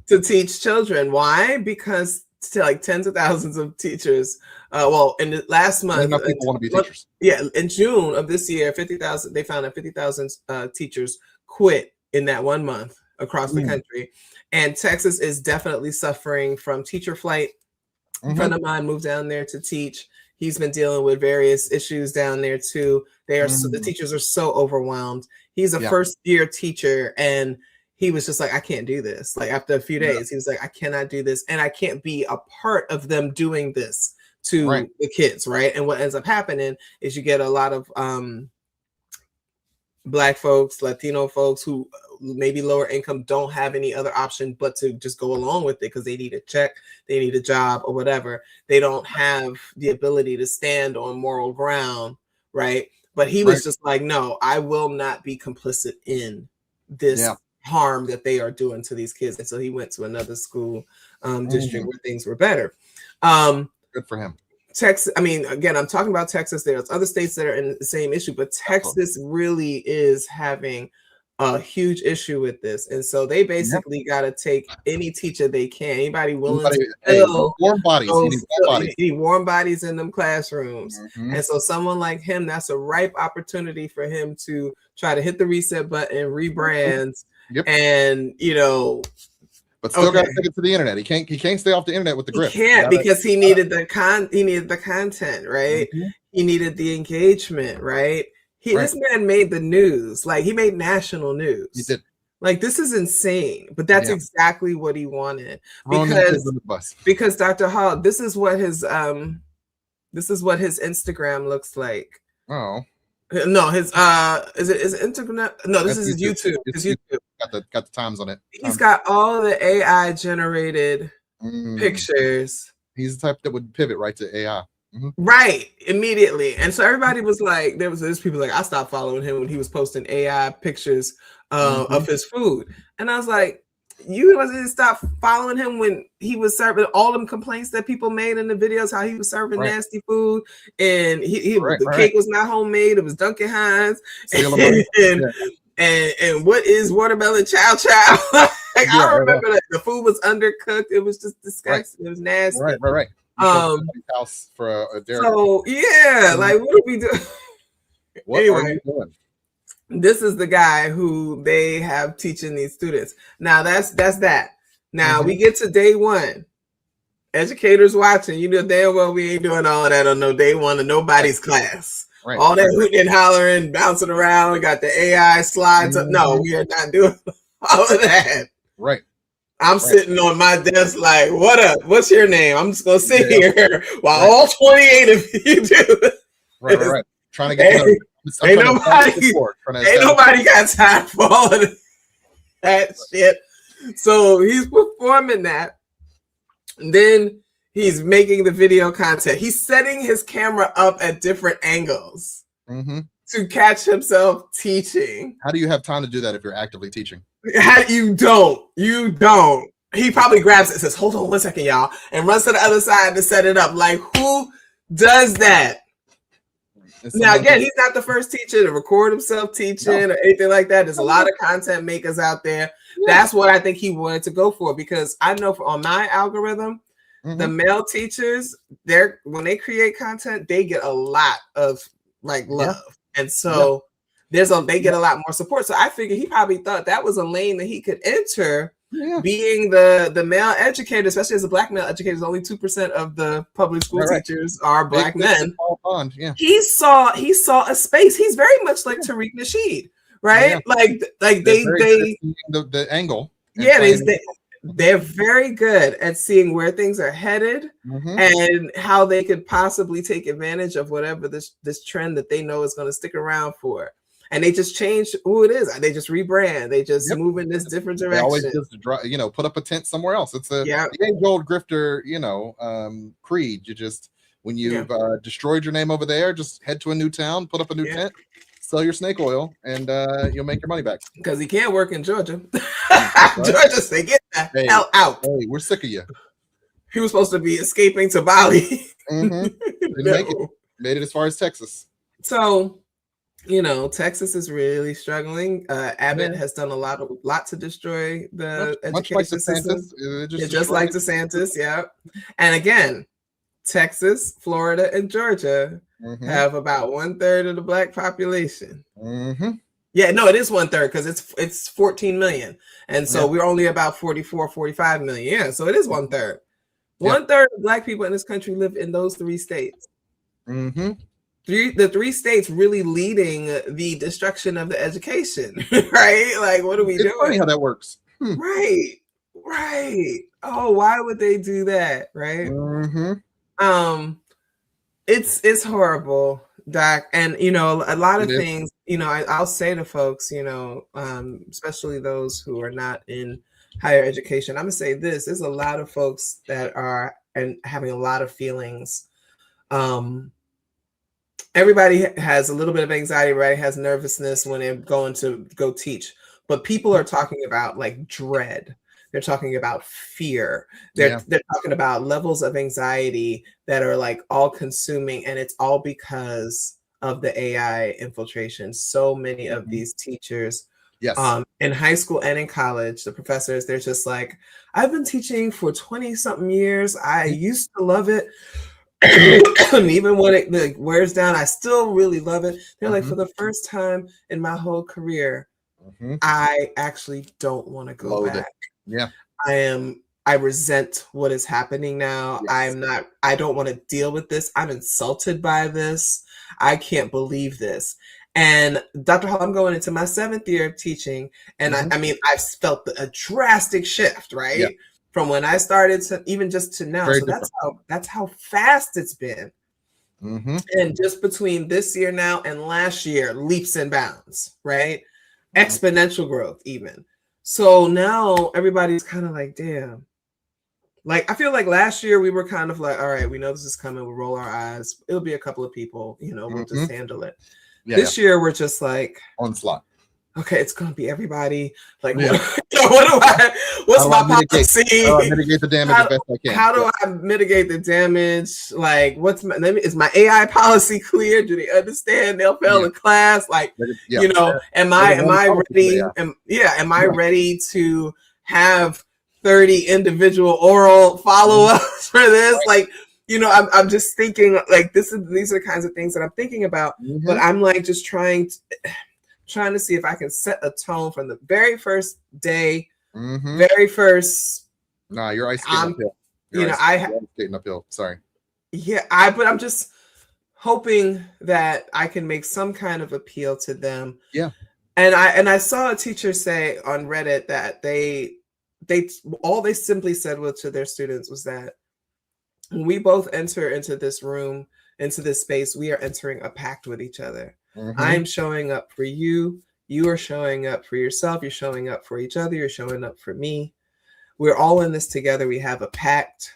To teach children. Why? Because tens of thousands of teachers. In the last month, enough people want to be teachers. Yeah, in June of this year, 50,000. They found that 50,000 teachers quit in that 1 month across the country, and Texas is definitely suffering from teacher flight. A friend of mine moved down there to teach. He's been dealing with various issues down there too. The teachers are so overwhelmed. He's a first-year teacher, and he was just like, I can't do this. Like after a few days, he was like, I cannot do this, and I can't be a part of them doing this to the kids, right? And what ends up happening is you get a lot of Black folks, Latino folks who maybe lower income don't have any other option but to just go along with it because they need a check, they need a job or whatever. They don't have the ability to stand on moral ground, right? But he was just like, no, I will not be complicit in this harm that they are doing to these kids. And so he went to another school district where things were better. Good for him. Texas, again, I'm talking about Texas. There's other states that are in the same issue, but Texas really is having a huge issue with this. And so they basically got to take any teacher they can, anybody willing to warm bodies. You need warm bodies in them classrooms. And so someone like him, that's a ripe opportunity for him to try to hit the reset button, rebrand, and but still got to take it to the internet. He can't stay off the internet with the grip. He can't because he needed the content, right? He needed the engagement, right? This man made the news. Like he made national news. He did. Like this is insane, but that's exactly what he wanted because Dr. Hall, this is what his Instagram looks like. Oh. No, his is it Instagram? No, this is his YouTube. His YouTube. Got the times on it. He's got all the AI generated pictures. He's the type that would pivot right to AI. Right, immediately. And so everybody was like, there's people like, I stopped following him when he was posting AI pictures of his food. And I was like, you wasn't stop following him when he was serving all them complaints that people made in the videos, how he was serving nasty food, and the cake was not homemade, it was Duncan Hines, and what is watermelon chow chow? I remember that the food was undercooked, it was just disgusting, it was nasty. Right. House for a dairy. So like what are we doing? What are you doing? This is the guy who they have teaching these students. Now that's that. Now we get to day one. Educators watching, damn well we ain't doing all that on no day one of nobody's class. All that hooting and hollering, bouncing around, we got the AI slides up. No, we are not doing all of that. Right. I'm sitting on my desk like, what up? What's your name? I'm just gonna sit here while all 28 of you do. Right. Trying to get ain't nobody got time for all of that shit. So he's performing that. Then he's making the video content. He's setting his camera up at different angles to catch himself teaching. How do you have time to do that if you're actively teaching? You don't. He probably grabs it and says, hold on 1 second, y'all, and runs to the other side to set it up. Like, who does that? Now, again, he's not the first teacher to record himself teaching or anything like that. There's a lot of content makers out there. That's what I think he wanted to go for, because I know on my algorithm, the male teachers, when they create content, they get a lot of love. And so they get a lot more support. So I figured he probably thought that was a lane that he could enter, being the male educator, especially as a black male educator. Only 2% of the public school teachers are black men. He saw a space. He's very much like Tariq Nasheed, right? The angle. They're very good at seeing where things are headed and how they could possibly take advantage of whatever this trend that they know is going to stick around for. And they just change who it is. They just rebrand. They just move in this different direction. They always just put up a tent somewhere else. It's the age-old grifter, creed. You just, when you've destroyed your name over there, just head to a new town, put up a new tent, sell your snake oil, and you'll make your money back. Because he can't work in Georgia. Georgia say, get the hell out. Hey, we're sick of you. He was supposed to be escaping to Bali. Made it as far as Texas. So, Texas is really struggling. Abbott has done a lot to destroy the education system. Just like DeSantis, And again, Texas, Florida, and Georgia have about 1/3 of the black population. Yeah, no, it is 1/3 because it's 14 million, and so we're only about 44, 45 million. Yeah, so it is 1/3. 1/3 of black people in this country live in those 3 states. The 3 states really leading the destruction of the education, right? Like, what are we doing? It's funny how that works. Right. Oh, why would they do that, right? It's horrible, Doc. And a lot of things. I'll say to folks, especially those who are not in higher education, I'm gonna say this: there's a lot of folks that are having a lot of feelings. Everybody has a little bit of anxiety, right? Has nervousness when they're going to go teach. But people are talking about dread. They're talking about fear. They're talking about levels of anxiety that are all consuming. And it's all because of the AI infiltration. So many of these teachers in high school and in college, the professors, they're just like, I've been teaching for 20 something years. I used to love it. And even when it wears down, I still really love it. They're like, for the first time in my whole career, I actually don't want to go back. I resent what is happening now. I don't want to deal with this. I'm insulted by this. I can't believe this. And Dr. Hall, I'm going into my 7th year of teaching. And I've felt a drastic shift, right? From when I started to even just to now. Very so that's how fast it's been. And just between this year now and last year, leaps and bounds, right? Exponential growth even. So now everybody's kind of like, damn. I feel like last year we were kind of like, all right, we know this is coming. We'll roll our eyes. It'll be a couple of people, we'll just handle it. This year we're just like onslaught. Okay, it's gonna be everybody. What's my policy? How do I mitigate the damage as best I can? How do I mitigate the damage? Is my AI policy clear? Do they understand? They'll fail in class. Am I ready? Am I ready to have 30 individual oral follow-ups for this? I'm just thinking these are the kinds of things that I'm thinking about. But I'm just trying to see if I can set a tone from the very first day, very first. Nah, your ice skating uphill. Skating uphill. Sorry. Yeah, but I'm just hoping that I can make some kind of appeal to them. Yeah. And I saw a teacher say on Reddit that they simply said to their students was that when we both enter into this room, into this space, we are entering a pact with each other. I'm showing up for you. You are showing up for yourself. You're showing up for each other. You're showing up for me. We're all in this together. We have a pact.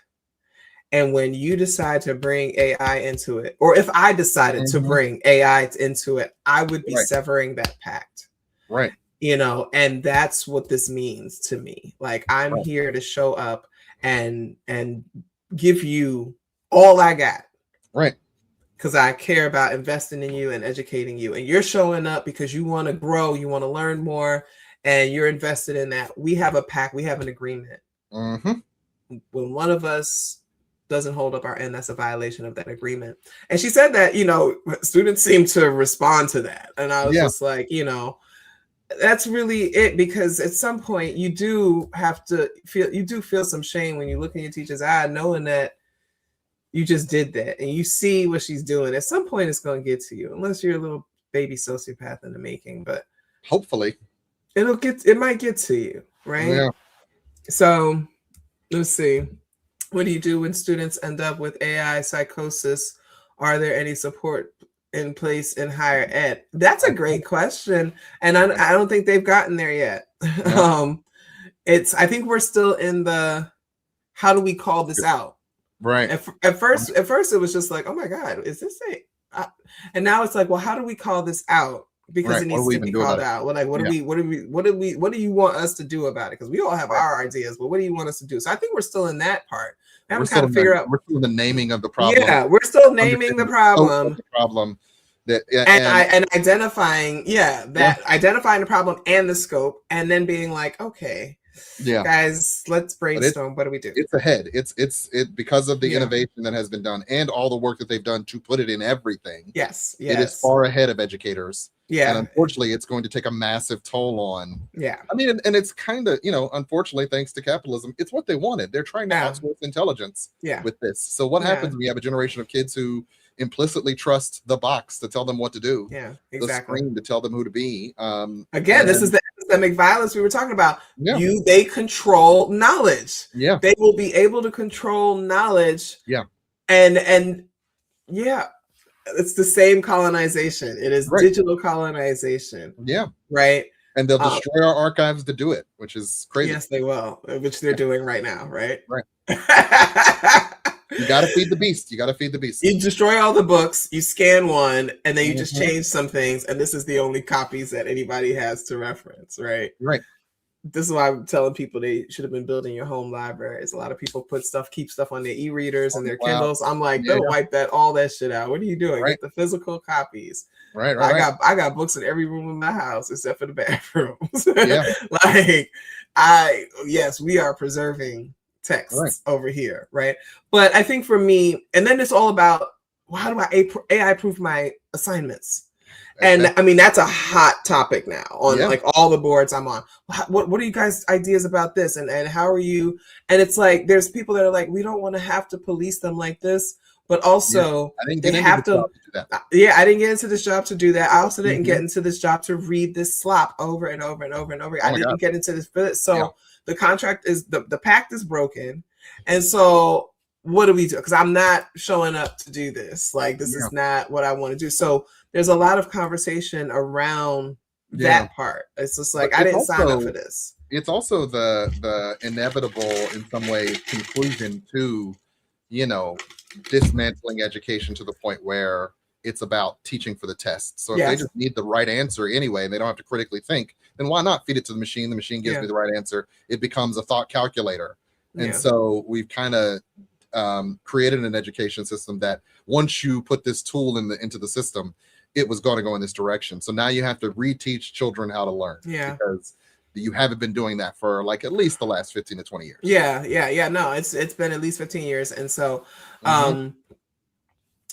And when you decide to bring AI into it, or if I decided to bring AI into it, I would be severing that pact. Right. You know, and that's what this means to me. Like, I'm here to show up and give you all I got. Right. Because I care about investing in you and educating you. And you're showing up because you want to grow, you want to learn more, and you're invested in that. We have a pact, we have an agreement. When one of us doesn't hold up our end, that's a violation of that agreement. And she said that, you know, students seem to respond to that. And I was just like, you know, that's really it, because at some point you do feel some shame when you look in your teacher's eye, knowing that you just did that and you see what she's doing. At some point it's going to get to you, unless you're a little baby sociopath in the making, but hopefully it might get to you, right? Yeah. So let's see. What do you do when students end up with AI psychosis? Are there any support in place in higher ed? That's a great question. And I don't think they've gotten there yet. No. I think we're still in the, how do we call this out? Right. At first it was just like, oh my God, is this and now it's like, well, how do we call this out? Because it needs to be called out. Well, like, what do you want us to do about it? Because we all have our ideas, but what do you want us to do? So I think we're still in that part. We're still in the naming of the problem. Yeah, we're still naming the problem. And identifying, identifying the problem and the scope, and then being like, okay, guys, let's brainstorm. What do we do? It's ahead. It's because of the innovation that has been done and all the work that they've done to put it in everything. Yes. It is far ahead of educators. Yeah. And unfortunately, it's going to take a massive toll on. Yeah. I mean, and it's kind of, you know, unfortunately, thanks to capitalism, it's what they wanted. They're trying to outsource intelligence with this. So what happens when you have a generation of kids who implicitly trust the box to tell them what to do? Yeah, exactly. The screen to tell them who to be. Again, this is the epistemic violence we were talking about. They control knowledge. Yeah. They will be able to control knowledge. Yeah. And yeah. It's the same colonization. It is digital colonization. Yeah. Right. And they'll destroy our archives to do it, which is crazy. Yes, they will, which they're doing right now. Right. Right. You got to feed the beast. You got to feed the beast. You destroy all the books, you scan one, and then you just change some things. And this is the only copies that anybody has to reference. Right. Right. This is why I'm telling people they should have been building your home libraries. A lot of people keep stuff on their e-readers and their Kindles. I'm like, don't wipe all that shit out. What are you doing? Get the physical copies. Right. I got books in every room in my house except for the bathrooms. We are preserving texts over here, right? But I think for me, and then it's all about, well, how do I AI proof my assignments? And I mean, that's a hot topic now on like all the boards I'm on. What are you guys' ideas about this? And how are you? And it's like, there's people that are like, we don't want to have to police them like this, but also they have to. Yeah, I didn't get into this job to do that. I also didn't get into this job to read this slop over and over and over and over. I didn't get into this. So the contract is the pact is broken. And so what do we do? Because I'm not showing up to do this. Like, this is not what I want to do. So there's a lot of conversation around that part. It's just like, I didn't sign up for this. It's also the inevitable, in some way, conclusion to, you know, dismantling education to the point where it's about teaching for the test. So if they just need the right answer anyway, and they don't have to critically think, then why not feed it to the machine? The machine gives me the right answer. It becomes a thought calculator. And so we've kind of created an education system that once you put this tool into the system, it was going to go in this direction. So now you have to reteach children how to learn. Yeah. Because you haven't been doing that for like at least the last 15 to 20 years. Yeah. No, it's been at least 15 years. And so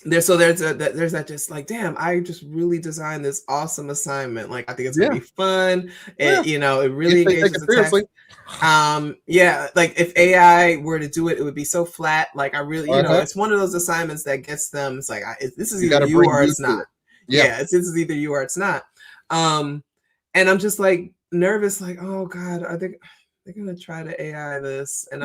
there's that just like, damn, I just really designed this awesome assignment. Like, I think it's gonna be fun. It really engages the text. Like if AI were to do it, it would be so flat. Like, I really, it's one of those assignments that gets them. It's like, this is either you or it's not. This is either you or it's not. And I'm just like nervous, like, oh God, they're gonna try to AI this, and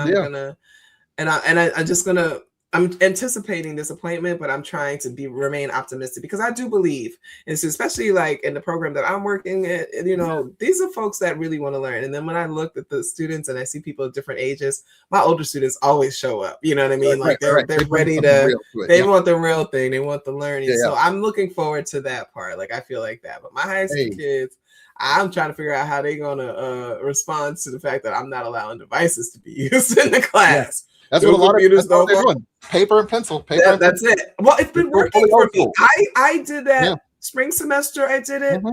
I'm anticipating disappointment, but I'm trying to remain optimistic because I do believe, and so especially like in the program that I'm working at, these are folks that really want to learn. And then when I look at the students and I see people of different ages, my older students always show up. You know what I mean? Like they're ready to. They want the real thing. They want the learning. So I'm looking forward to that part. Like I feel like that. But my high school kids, I'm trying to figure out how they're gonna respond to the fact that I'm not allowing devices to be used in the class. That's what a lot of computers they're doing. Paper and pencil. That's it. Well, it's been working for me. I did that spring semester. I did it.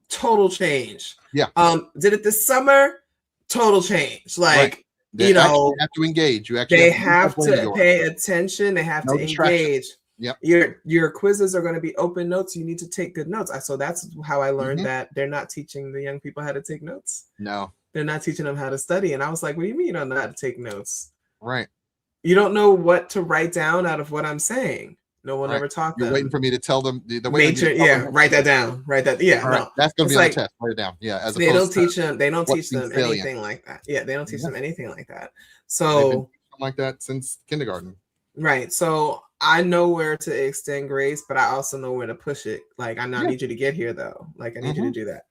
Total change. Yeah. Did it this summer. Total change. Like you have to engage. They have to pay attention. They have to engage. Yep. Your quizzes are going to be open notes. You need to take good notes. So that's how I learned that they're not teaching the young people how to take notes. No, they're not teaching them how to study. And I was like, what do you mean you don't know how to take notes? Right. You don't know what to write down out of what I'm saying. No one ever taught them. You're waiting for me to tell them the way. Write that down. Write that. Yeah, right. No. That's going to be on the test. Write it down. Yeah. As they don't teach them. They don't teach them anything like that. Yeah, they don't teach them anything like that. So like that since kindergarten. Right. So I know where to extend grace, but I also know where to push it. Like I need you to get here though. Like I need you to do that.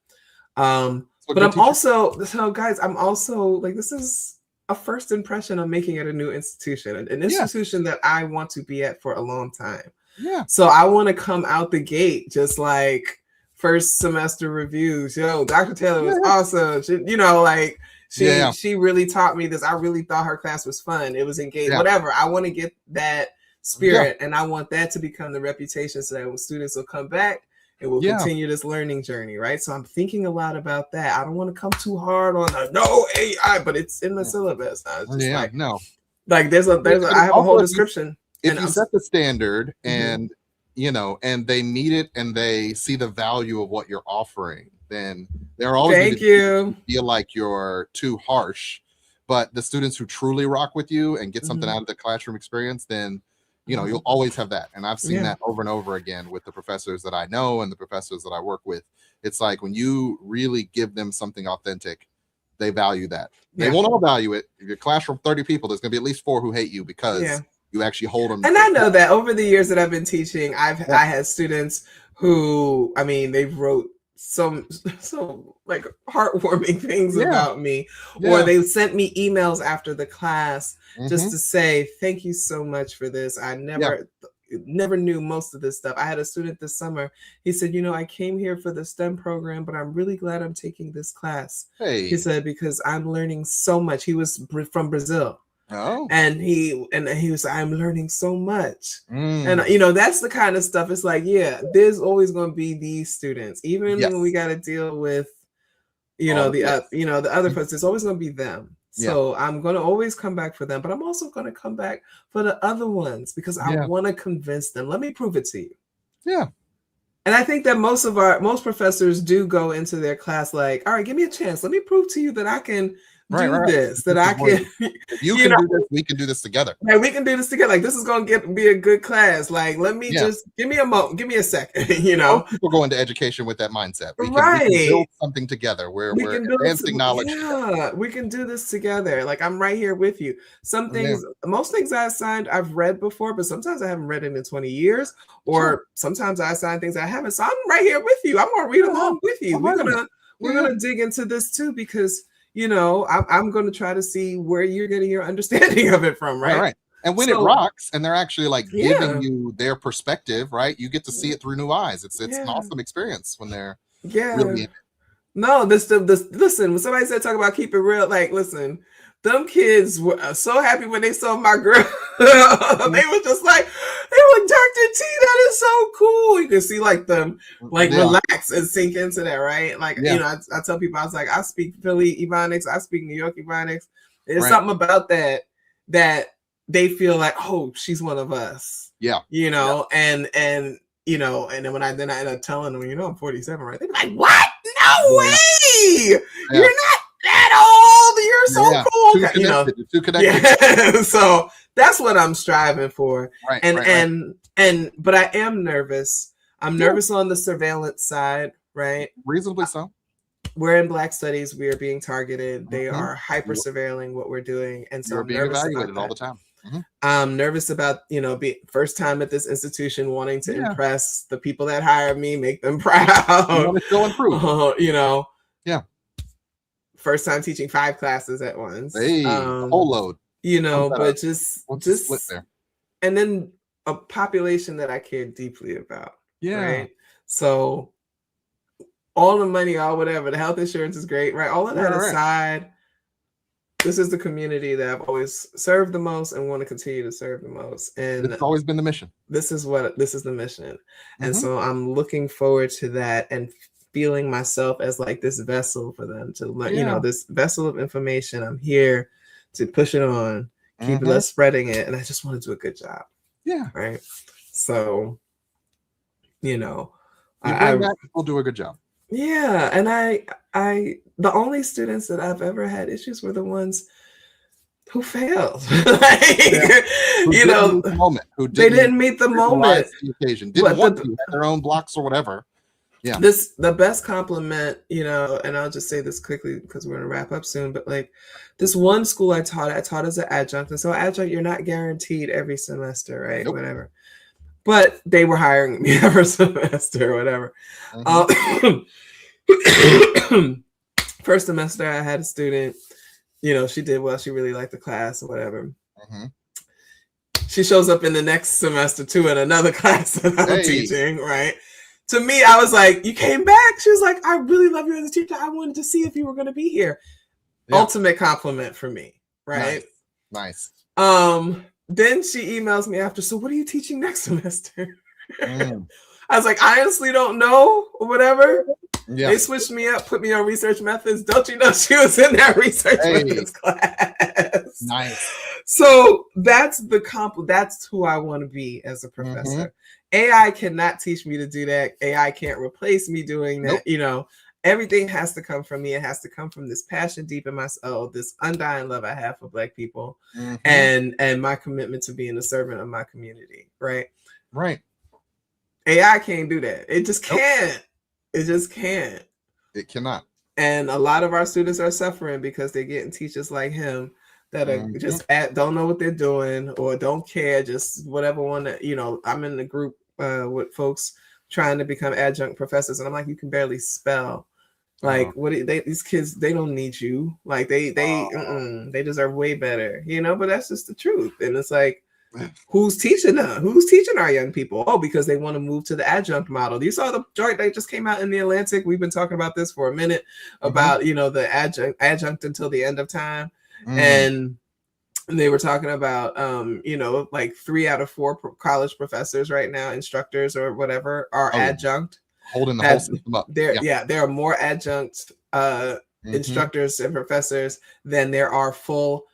But I'm also guys. I'm also like this is a first impression I'm making at a new institution, an institution that I want to be at for a long time. Yeah. So I want to come out the gate just like first semester reviews. Dr. Taylor was awesome. She really taught me this. I really thought her class was fun. It was engaged. Whatever. I want to get that spirit, and I want that to become the reputation so that when students will come back, it will continue this learning journey, right? So I'm thinking a lot about that. I don't want to come too hard on no AI, but it's in the syllabus. Like there's I have a whole description. If you set the standard and and they meet it and they see the value of what you're offering, then they're always going to feel like you're too harsh. But the students who truly rock with you and get something out of the classroom experience, then you'll always have that. And I've seen that over and over again with the professors that I know and the professors that I work with. It's like when you really give them something authentic, they value that. They won't all value it. If your classroom 30 people, there's going to be at least 4 who hate you because you actually hold them. And I know that over the years that I've been teaching, I had students who, they wrote some like heartwarming things about me, or they sent me emails after the class just to say thank you so much for this. I never knew most of this stuff. I had a student this summer. He said, I came here for the STEM program, but I'm really glad I'm taking this class. He said, because I'm learning so much. He was from Brazil. And he was I'm learning so much. And that's the kind of stuff. It's like, there's always going to be these students, even when we got to deal with the other folks. There's always going to be them. So I'm going to always come back for them, but I'm also going to come back for the other ones because I want to convince them. Let me prove it to you. And I think that most professors do go into their class like, all right, give me a chance. Let me prove to you that I can this, that I can. You can do this. We can do this together. Like we can do this together. Like this is going to be a good class. Like let me just give me a moment. Give me a second. Most people go into education with that mindset. We can build something together. We're advancing knowledge. Yeah, we can do this together. Like I'm right here with you. Some things, most things I assigned, I've read before, but sometimes I haven't read it in 20 years. Or sometimes I assign things I haven't. So I'm right here with you. I'm gonna read along with you. We're gonna dig into this too because. I'm going to try to see where you're getting your understanding of it from, right? Right. And when it rocks and they're actually like giving you their perspective, right? You get to see it through new eyes. It's an awesome experience when they're really in it. No, listen, when somebody said talk about keep it real, like listen, them kids were so happy when they saw my girl. They were just like, Dr. T, that is so cool. You can see like them relax and sink into that, right? Like, I tell people, I was like, I speak Philly Ebonics, I speak New York Ebonics. There's something about that they feel like, oh, she's one of us. Yeah. And then when I end up telling them, I'm 47, right? They're like, what? No way! You're not that old. You're so cool. Too connected. So that's what I'm striving for. Right. But I am nervous. I'm nervous on the surveillance side, right? Reasonably so. we're in Black Studies. We are being targeted. They are hyper surveilling what we're doing, and so You're I'm being nervous evaluated about all the that. time. I'm nervous about, first time at this institution, wanting to Yeah. impress the people that hired me, make them proud. You want to still improve. Yeah. First time teaching 5 classes at once. Hey, a whole load. But just split there. And then a population that I care deeply about. Yeah. Right. So all the money, all whatever, the health insurance is great, right? All of that aside, this is the community that I've always served the most and want to continue to serve the most. And it's always been the mission. This is the mission. And so I'm looking forward to that and feeling myself as like this vessel for them to learn, this vessel of information. I'm here to push it on, keep us spreading it. And I just want to do a good job. Yeah. Right. So, we'll do a good job. Yeah. And the only students that I've ever had issues were the ones who failed. They didn't meet the moment. The occasion. Didn't want to have their own blocks or whatever. Yeah. The best compliment, and I'll just say this quickly because we're gonna wrap up soon, but like this one school I taught as an adjunct. And so adjunct, you're not guaranteed every semester, right? Nope. Whatever. But they were hiring me every semester or whatever. First semester I had a student, she did well, she really liked the class or whatever. She shows up in the next semester too in another class that I'm teaching, right? To me, I was like, you came back? She was like, I really love you as a teacher. I wanted to see if you were going to be here. Yeah. Ultimate compliment for me, right? Nice. Then she emails me after, so what are you teaching next semester? I was like, I honestly don't know or whatever. Yeah. They switched me up, put me on research methods. Don't you know she was in that research methods class? Nice. So that's that's who I want to be as a professor. AI cannot teach me to do that. AI can't replace me doing that. Nope. Everything has to come from me. It has to come from this passion deep in my soul, this undying love I have for Black people, and my commitment to being a servant of my community. Right. Right. AI can't do that. It just can't. It just can't. It cannot. And a lot of our students are suffering because they're getting teachers like him that are just don't know what they're doing or don't care, just whatever one that, I'm in the group with folks trying to become adjunct professors, and I'm like, you can barely spell. Like, these kids, they don't need you. Like they deserve way better, but that's just the truth. And it's like, who's teaching them? Who's teaching our young people? Oh, because they want to move to the adjunct model. You saw the joint that just came out in the Atlantic. We've been talking about this for a minute about, the adjunct until the end of time. And they were talking about, like 3 out of 4 college professors right now, instructors or whatever, are adjunct. Holding the whole system up. There are more adjunct instructors and professors than there are full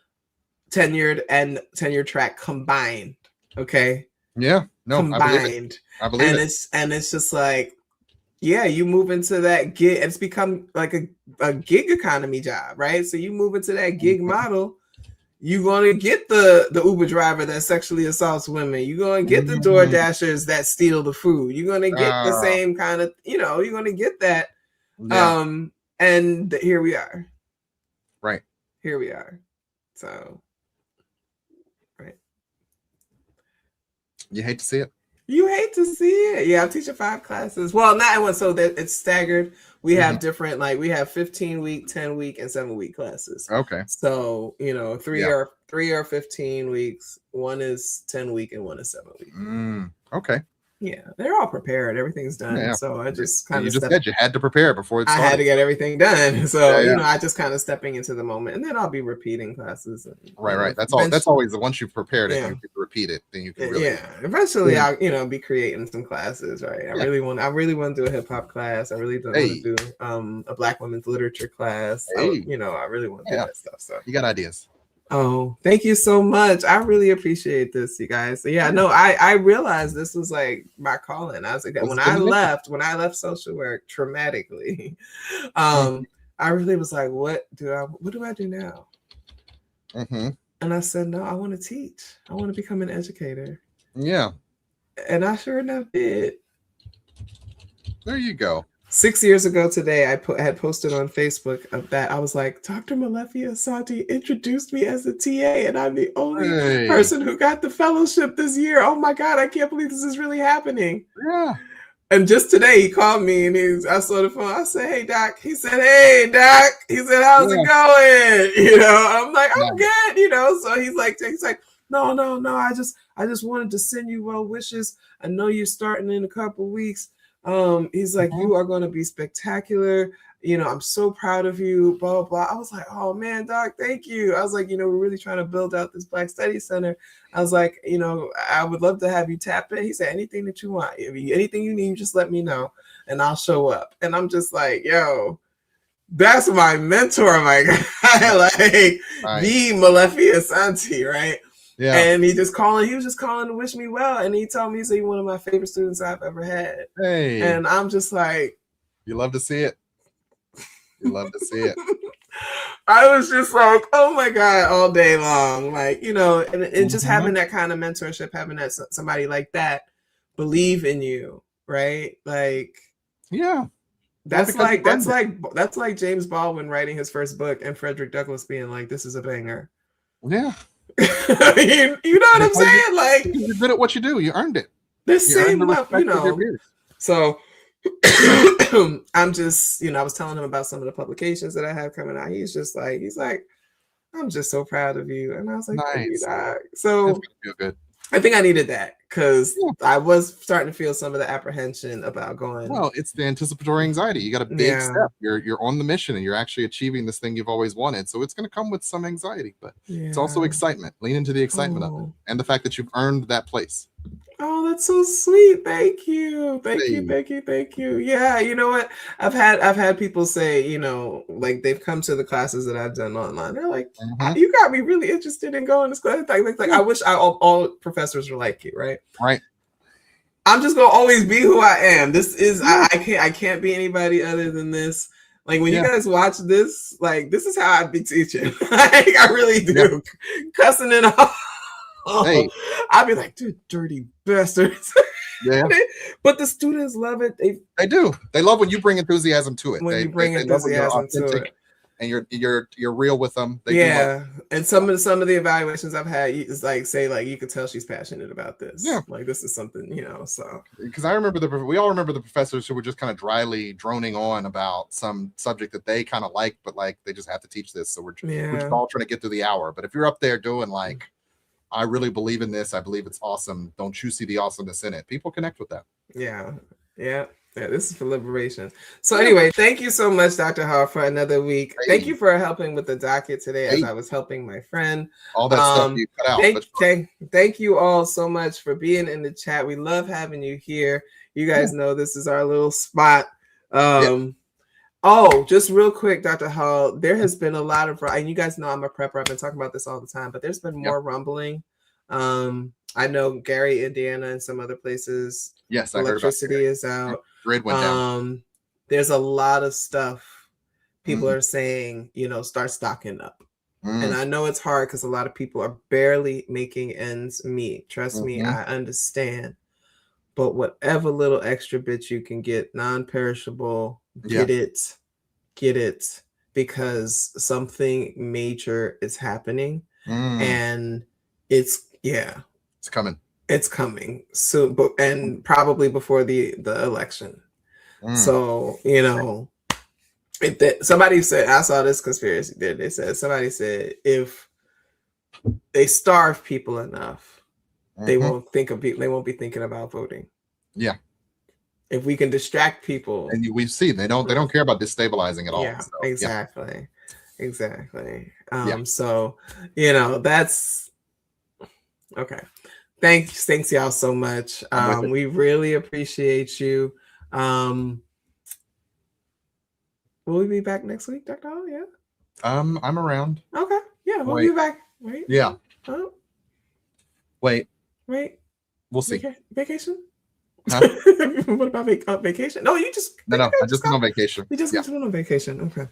tenured and tenure track combined. Okay. Yeah. No, combined. I believe it. It's just like, yeah, you move into that gig. It's become like a gig economy job, right? So you move into that gig model, you're going to get the Uber driver that sexually assaults women. You're going to get the Door Dashers that steal the food. You're going to get the same kind of, you're going to get that. Yeah. And here we are. Right. Here we are. So, right. You hate to see it. You hate to see it. Yeah, I'm teaching 5 classes. Well, not one, so that it's staggered. We have different, like we have 15-week, 10-week, and 7-week classes. Okay. So 3 are 15 weeks, 1 is 10-week, and 1 is 7-week. Okay. Yeah, they're all prepared. Everything's done. Yeah. So I just kind of said you had to prepare before it started. I had to get everything done. So I just kind of stepping into the moment, and then I'll be repeating classes. Right. That's all. That's always once you've prepared it, you can repeat it. Then you can really. Yeah. Eventually, I'll be creating some classes. Right. I really want to do a hip hop class. I really want to do a Black women's literature class. I really want to do that stuff. So you got ideas. Oh, thank you so much. I really appreciate this, you guys. So yeah, no, I realized this was like my calling. I was like, when I left social work traumatically, I really was like, what do I do now? And I said, no, I want to teach. I want to become an educator. Yeah. And I sure enough did. There you go. 6 years ago today, I had posted on Facebook of that. I was like, Dr. Malefia Asante introduced me as a TA, and I'm the only person who got the fellowship this year. Oh my God, I can't believe this is really happening. Yeah. And just today, he called me and I saw the phone. I said, "Hey, Doc." He said, "Hey, Doc." He said, "How's it going?" You know, I'm like, "I'm good." You know, so he's like, no. I just wanted to send you well wishes. I know you're starting in a couple weeks. He's like, "You are going to be spectacular. You know, I'm so proud of you, blah, blah, blah." I was like, "Oh man, Doc, thank you." I was like, "We're really trying to build out this Black Studies Center." I was like, "I would love to have you tap in." He said, "Anything that you want, anything you need, just let me know and I'll show up." And I'm just like, yo, that's my mentor, my guy, like the Malefia Asante, right? Yeah. And he was just calling to wish me well. And he told me he's one of my favorite students I've ever had. Hey. And I'm just like, you love to see it. You love to see it. I was just like, oh my God, all day long. Like, and just having that kind of mentorship, having that somebody like that believe in you, right? Like, yeah. That's like James Baldwin writing his first book and Frederick Douglass being like, "This is a banger." Yeah. you know what I'm saying? Like, you're good at what you do. You earned it. This same level, So I'm just, I was telling him about some of the publications that I have coming out. He's like, "I'm just so proud of you." And I was like, "Thank you, Doc." So feel good. I think I needed that because I was starting to feel some of the apprehension about going. Well, it's the anticipatory anxiety. You got a big step. You're on the mission and you're actually achieving this thing you've always wanted. So it's going to come with some anxiety, but it's also excitement. Lean into the excitement of it and the fact that you've earned that place. Oh, that's so sweet. Thank you. Thank you. Yeah, you know what? I've had people say, like they've come to the classes that I've done online. They're like, "You got me really interested in going to school." Like I wish all professors were like you, right? Right. I'm just gonna always be who I am. This is I can't be anybody other than this. Like when you guys watch this, like this is how I'd be teaching. Like I really do. Cussing it off. Hey. I'd be like, "Dude, dirty bastards." Yeah. But the students love it. They do. They love when you bring enthusiasm to it. When you bring enthusiasm to it. And you're real with them. And some of the evaluations I've had is like say like you could tell she's passionate about this. Yeah, like this is something so. Because I remember we all remember the professors who were just kind of dryly droning on about some subject that they kind of like, but like they just have to teach this, so we're just all trying to get through the hour. But if you're up there doing like, "I really believe in this. I believe it's awesome. Don't you see the awesomeness in it?" People connect with that. Yeah. This is for liberation. So anyway, thank you so much, Dr. Hall, for another week. Thank you for helping with the docket today as I was helping my friend. All that stuff you cut out. Thank you all so much for being in the chat. We love having you here. You guys know this is our little spot. Oh, just real quick, Dr. Hall, there has been a lot of, and you guys know I'm a prepper. I've been talking about this all the time, but there's been more rumbling. I know Gary, Indiana, and some other places. Yes, electricity is out. Grid went down. There's a lot of stuff people are saying, start stocking up. And I know it's hard because a lot of people are barely making ends meet. Trust me, I understand. But whatever little extra bit you can get, non-perishable, get it, because something major is happening, and it's coming. It's coming soon, and probably before the election. So somebody said, I saw this conspiracy there. Somebody said if they starve people enough, they won't be thinking about voting. Yeah. If we can distract people, and we see they don't care about destabilizing at all. Yeah, so, exactly. So that's okay. Thanks y'all so much. We really appreciate you. Will we be back next week, Dr. Hall? Yeah. I'm around. Okay. Yeah, we'll be back. Wait. Yeah. Oh. Wait. We'll see. Vacation? Huh? What about vacation? No, you just I just went on vacation. You just went on vacation. Okay.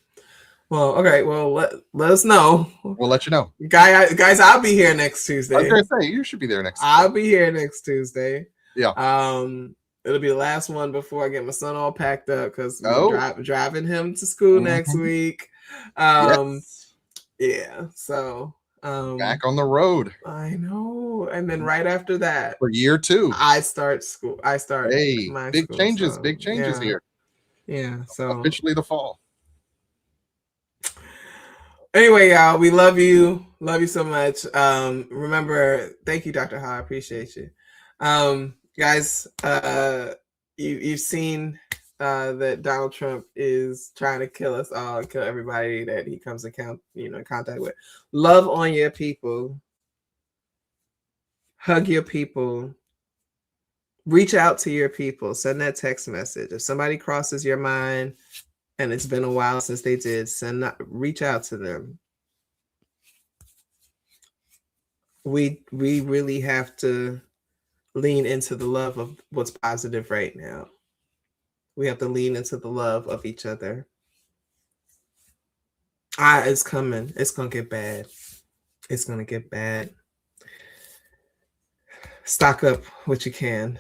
Well, okay. Well, let us know. We'll let you know. Guys, I'll be here next Tuesday. I was gonna say you should be there next. I'll be here next Tuesday. Yeah. It'll be the last one before I get my son all packed up because we're driving him to school next week. Yeah. So back on the road. I know. And then right after that, for year 2, I start school. I start my big school, changes, so, big changes here. Yeah. So officially the fall. Anyway, y'all, we love you. Love you so much. Remember, thank you, Dr. Ha. I appreciate you. Guys, you've seen that Donald Trump is trying to kill us all, kill everybody that he comes in contact with. Love on your people. Hug your people. Reach out to your people. Send that text message. If somebody crosses your mind and it's been a while since they did, reach out to them. We really have to lean into the love of what's positive right now. We have to lean into the love of each other. It's coming. It's going to get bad. It's going to get bad. Stock up what you can.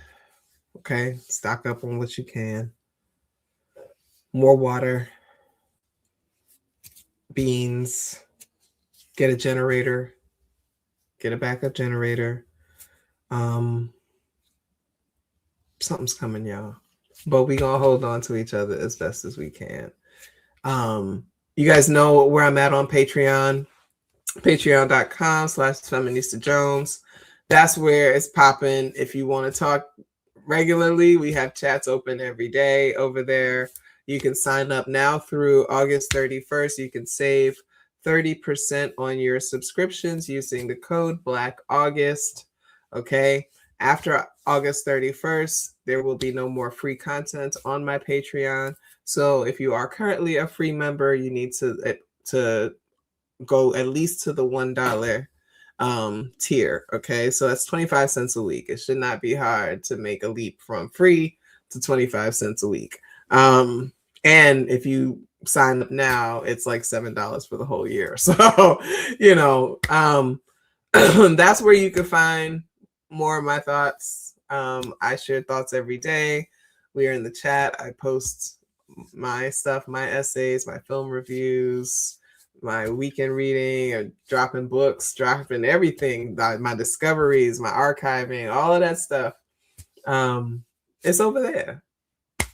Okay? Stock up on what you can. More water. Beans. Get a generator. Get a backup generator. Something's coming, y'all. But we gonna hold on to each other as best as we can. You guys know where I'm at on Patreon. Patreon.com/FeministaJones. That's where it's popping. If you want to talk regularly, we have chats open every day over there. You can sign up now through August 31st. You can save 30% on your subscriptions using the code Black August. Okay. After August 31st, there will be no more free content on my Patreon. So if you are currently a free member, you need to go at least to the $1 tier. Okay. So that's 25 cents a week. It should not be hard to make a leap from free to 25 cents a week. And if you sign up now, it's like $7 for the whole year. So, that's where you can find more of my thoughts. I share thoughts every day. We are in the chat. I post my stuff, my essays, my film reviews, my weekend reading, or dropping books, dropping everything, my discoveries, my archiving, all of that stuff. It's over there.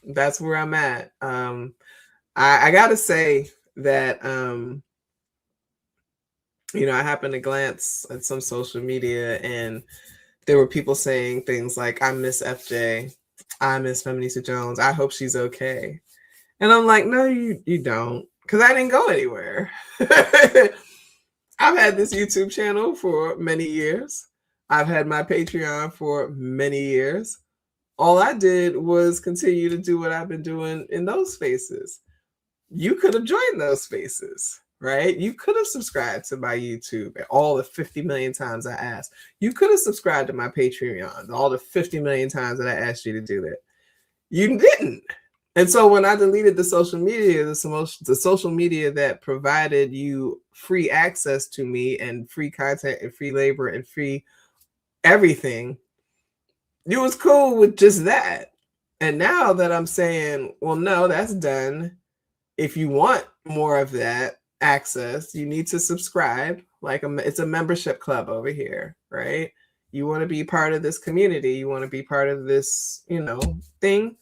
That's where I'm at. I gotta say that I happened to glance at some social media and there were people saying things like, I miss FJ, I miss Feminista Jones, I hope she's okay. And I'm like, no, you don't, because I didn't go anywhere. I've had this YouTube channel for many years. I've had my Patreon for many years. All I did was continue to do what I've been doing in those spaces. You could have joined those spaces, right? You could have subscribed to my YouTube all the 50 million times I asked. You could have subscribed to my Patreon all the 50 million times that I asked you to do that. You didn't. And so when I deleted the social media, the social media that provided you free access to me and free content and free labor and free everything, you was cool with just that. And now that I'm saying, well, no, that's done. If you want more of that access, you need to subscribe. It's a membership club over here, right? You want to be part of this community. You want to be part of this, thing.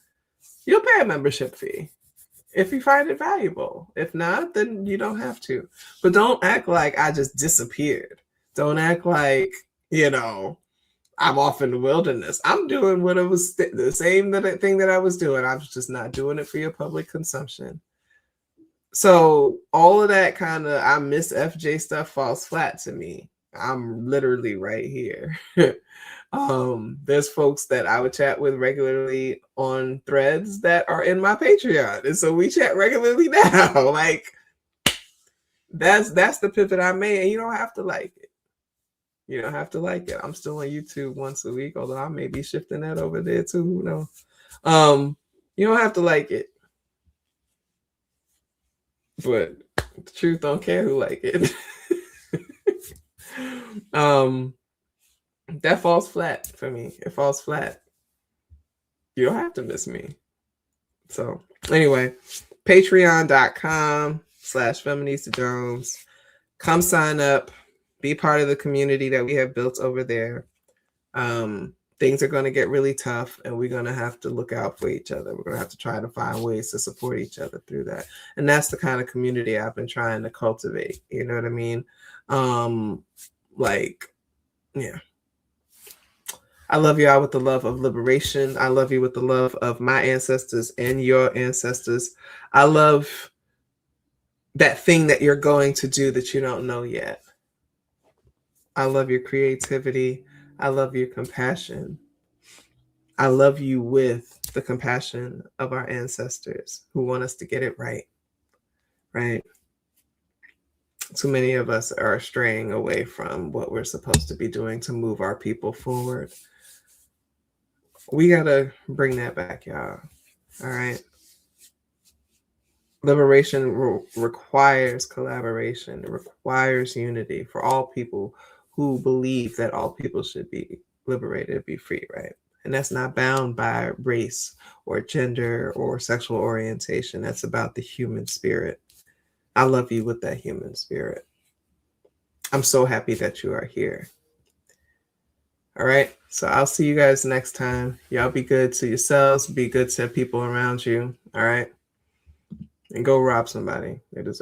You'll pay a membership fee if you find it valuable. If not, then you don't have to. But don't act like I just disappeared. Don't act like, I'm off in the wilderness. I'm doing what it was the same thing that I was doing. I was just not doing it for your public consumption. So all of that kind of I miss FJ stuff falls flat to me. I'm literally right here. There's folks that I would chat with regularly on threads that are in my Patreon. And so we chat regularly now. That's the pivot I made. And you don't have to like it. You don't have to like it. I'm still on YouTube once a week, although I may be shifting that over there too. Who knows? You don't have to like it. But the truth don't care who like it. That falls flat for me. It falls flat. You don't have to miss me. So anyway, patreon.com/FeministaJones. Come sign up. Be part of the community that we have built over there. Things are going to get really tough, and we're going to have to look out for each other. We're going to have to try to find ways to support each other through that. And that's the kind of community I've been trying to cultivate. You know what I mean? Yeah. I love y'all with the love of liberation. I love you with the love of my ancestors and your ancestors. I love that thing that you're going to do that you don't know yet. I love your creativity. I love your compassion. I love you with the compassion of our ancestors who want us to get it right. Right? Too many of us are straying away from what we're supposed to be doing to move our people forward. We got to bring that back, y'all. All right? Liberation requires collaboration. It requires unity for all people who believe that all people should be liberated, be free, right? And that's not bound by race or gender or sexual orientation. That's about the human spirit. I love you with that human spirit. I'm so happy that you are here. All right. So I'll see you guys next time. Y'all be good to yourselves. Be good to people around you. All right. And go rob somebody. They deserve